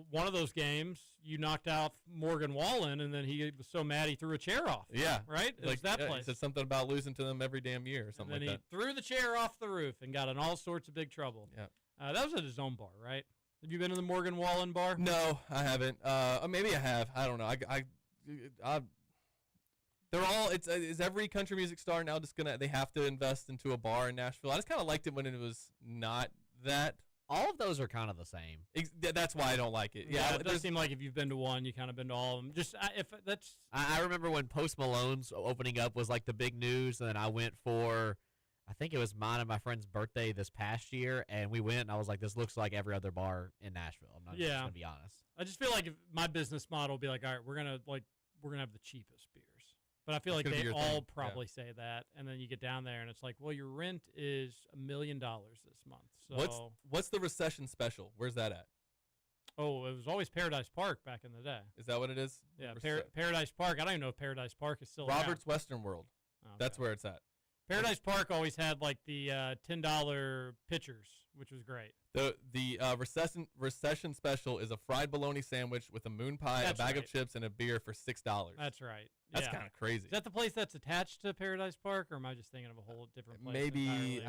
one of those games, you knocked out Morgan Wallen, and then he was so mad he threw a chair off.
Yeah.
Right? It was that place.
He said something about losing to them every damn year or something like that.
And then he threw the chair off the roof and got in all sorts of big trouble.
Yeah.
That was at his own bar, right? Have you been to the Morgan Wallen bar?
No, I haven't. Maybe I have. I don't know. They're all. Is every country music star now just gonna? They have to invest into a bar in Nashville. I just kind of liked it when it was not that.
All of those are kind of the same.
That's why I don't like it.
Yeah, it does seem like if you've been to one, you kind of been to all of them. Just if that's.
I remember when Post Malone's opening up was like the big news, and then I went for. I think it was mine and my friend's birthday this past year, and we went, and I was like, this looks like every other bar in Nashville. I'm not just going to be honest.
I just feel like if my business model will be like, all right, we're going to have the cheapest beers. But I feel like they all probably say that, and then you get down there, and it's like, well, your rent is $1 million this month. So
What's the recession special? Where's that at?
Oh, it was always Paradise Park back in the day.
Is that what it is?
Yeah, Paradise Park. I don't even know if Paradise Park is still
Robert's Western World. Okay. That's where it's at.
Paradise Park always had like the $10 pitchers, which was great.
The recession special is a fried bologna sandwich with a moon pie, a bag of chips, and a beer for $6.
That's right.
That's kind of crazy.
Is that the place that's attached to Paradise Park, or am I just thinking of a whole different place?
Maybe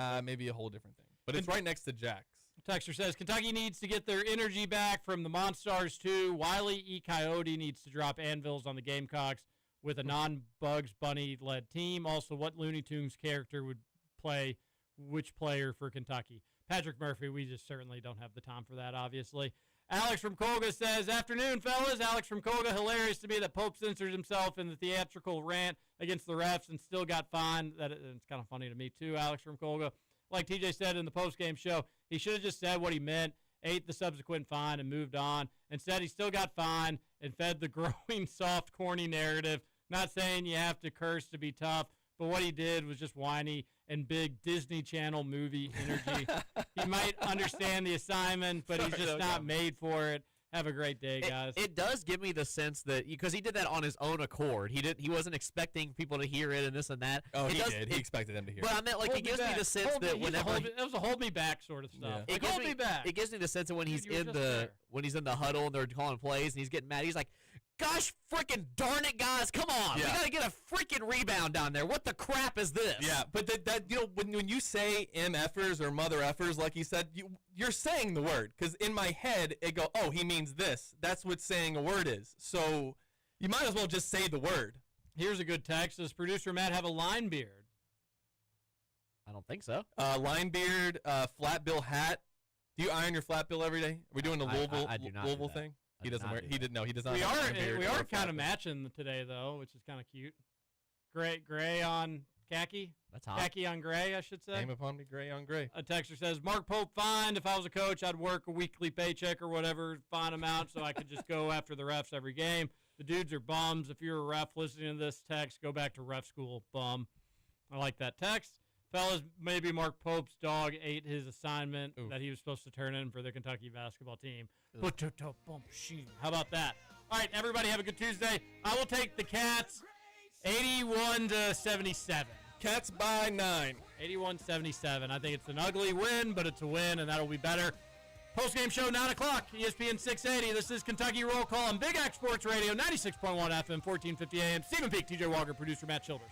a whole different thing. But it's right next to Jack's.
Texter says Kentucky needs to get their energy back from the Monstars too. Wiley E. Coyote needs to drop anvils on the Gamecocks with a non-Bugs Bunny-led team. Also, what Looney Tunes character would play which player for Kentucky? Patrick Murphy, we just certainly don't have the time for that, obviously. Alex from Colga says, afternoon, fellas. Alex from Colga, hilarious to me that Pope censored himself in the theatrical rant against the refs and still got fined. It's kind of funny to me, too, Alex from Colga. Like TJ said in the postgame show, he should have just said what he meant, ate the subsequent fine, and moved on. Instead, he still got fined and fed the growing soft, corny narrative. Not saying you have to curse to be tough, but what he did was just whiny and big Disney Channel movie energy. He might understand the assignment, but he's just not made for it. Have a great day, guys.
It does give me the sense that because he did that on his own accord. He wasn't expecting people to hear it and this and that.
Oh, he did. He expected them to hear
but
it.
I meant like it gives me the sense that whenever
it was a hold me back sort of stuff.
it gives me back. It gives me the sense that when he's in the huddle and they're calling plays and he's getting mad, he's like, "Gosh, freaking darn it, guys! Come on, we gotta get a freaking rebound down there. What the crap is this?"
Yeah, but that when you say MFers or mother effers, like he said, you're saying the word. Because in my head, it go, oh, he means this. That's what saying a word is. So you might as well just say the word.
Here's a good text. Does producer Matt have a line beard?
I don't think so.
Line beard, flat bill hat. Do you iron your flat bill every day? Are we doing the Louisville thing? He doesn't wear. He does not.
We
have a beard
we
or
are
a
kind
flat
of
bill.
matching today though, which is kind of cute. Gray on khaki.
That's hot.
Khaki on gray, I should say.
Name upon me, gray on gray.
A texter says, Mark Pope fined. If I was a coach, I'd work a weekly paycheck or whatever, fine amount, so I could just go after the refs every game. The dudes are bums. If you're a ref listening to this text, go back to ref school, bum. I like that text. Fellas, maybe Mark Pope's dog ate his assignment that he was supposed to turn in for the Kentucky basketball team. How about that? All right, everybody have a good Tuesday. I will take the Cats 81-77.
Cats by 9.
81-77. I think it's an ugly win, but it's a win, and that'll be better. Postgame show, 9 o'clock, ESPN 680. This is Kentucky Roll Call on Big X Sports Radio, 96.1 FM, 1450 AM. Stephen Peak, TJ Walker, producer Matt Childers.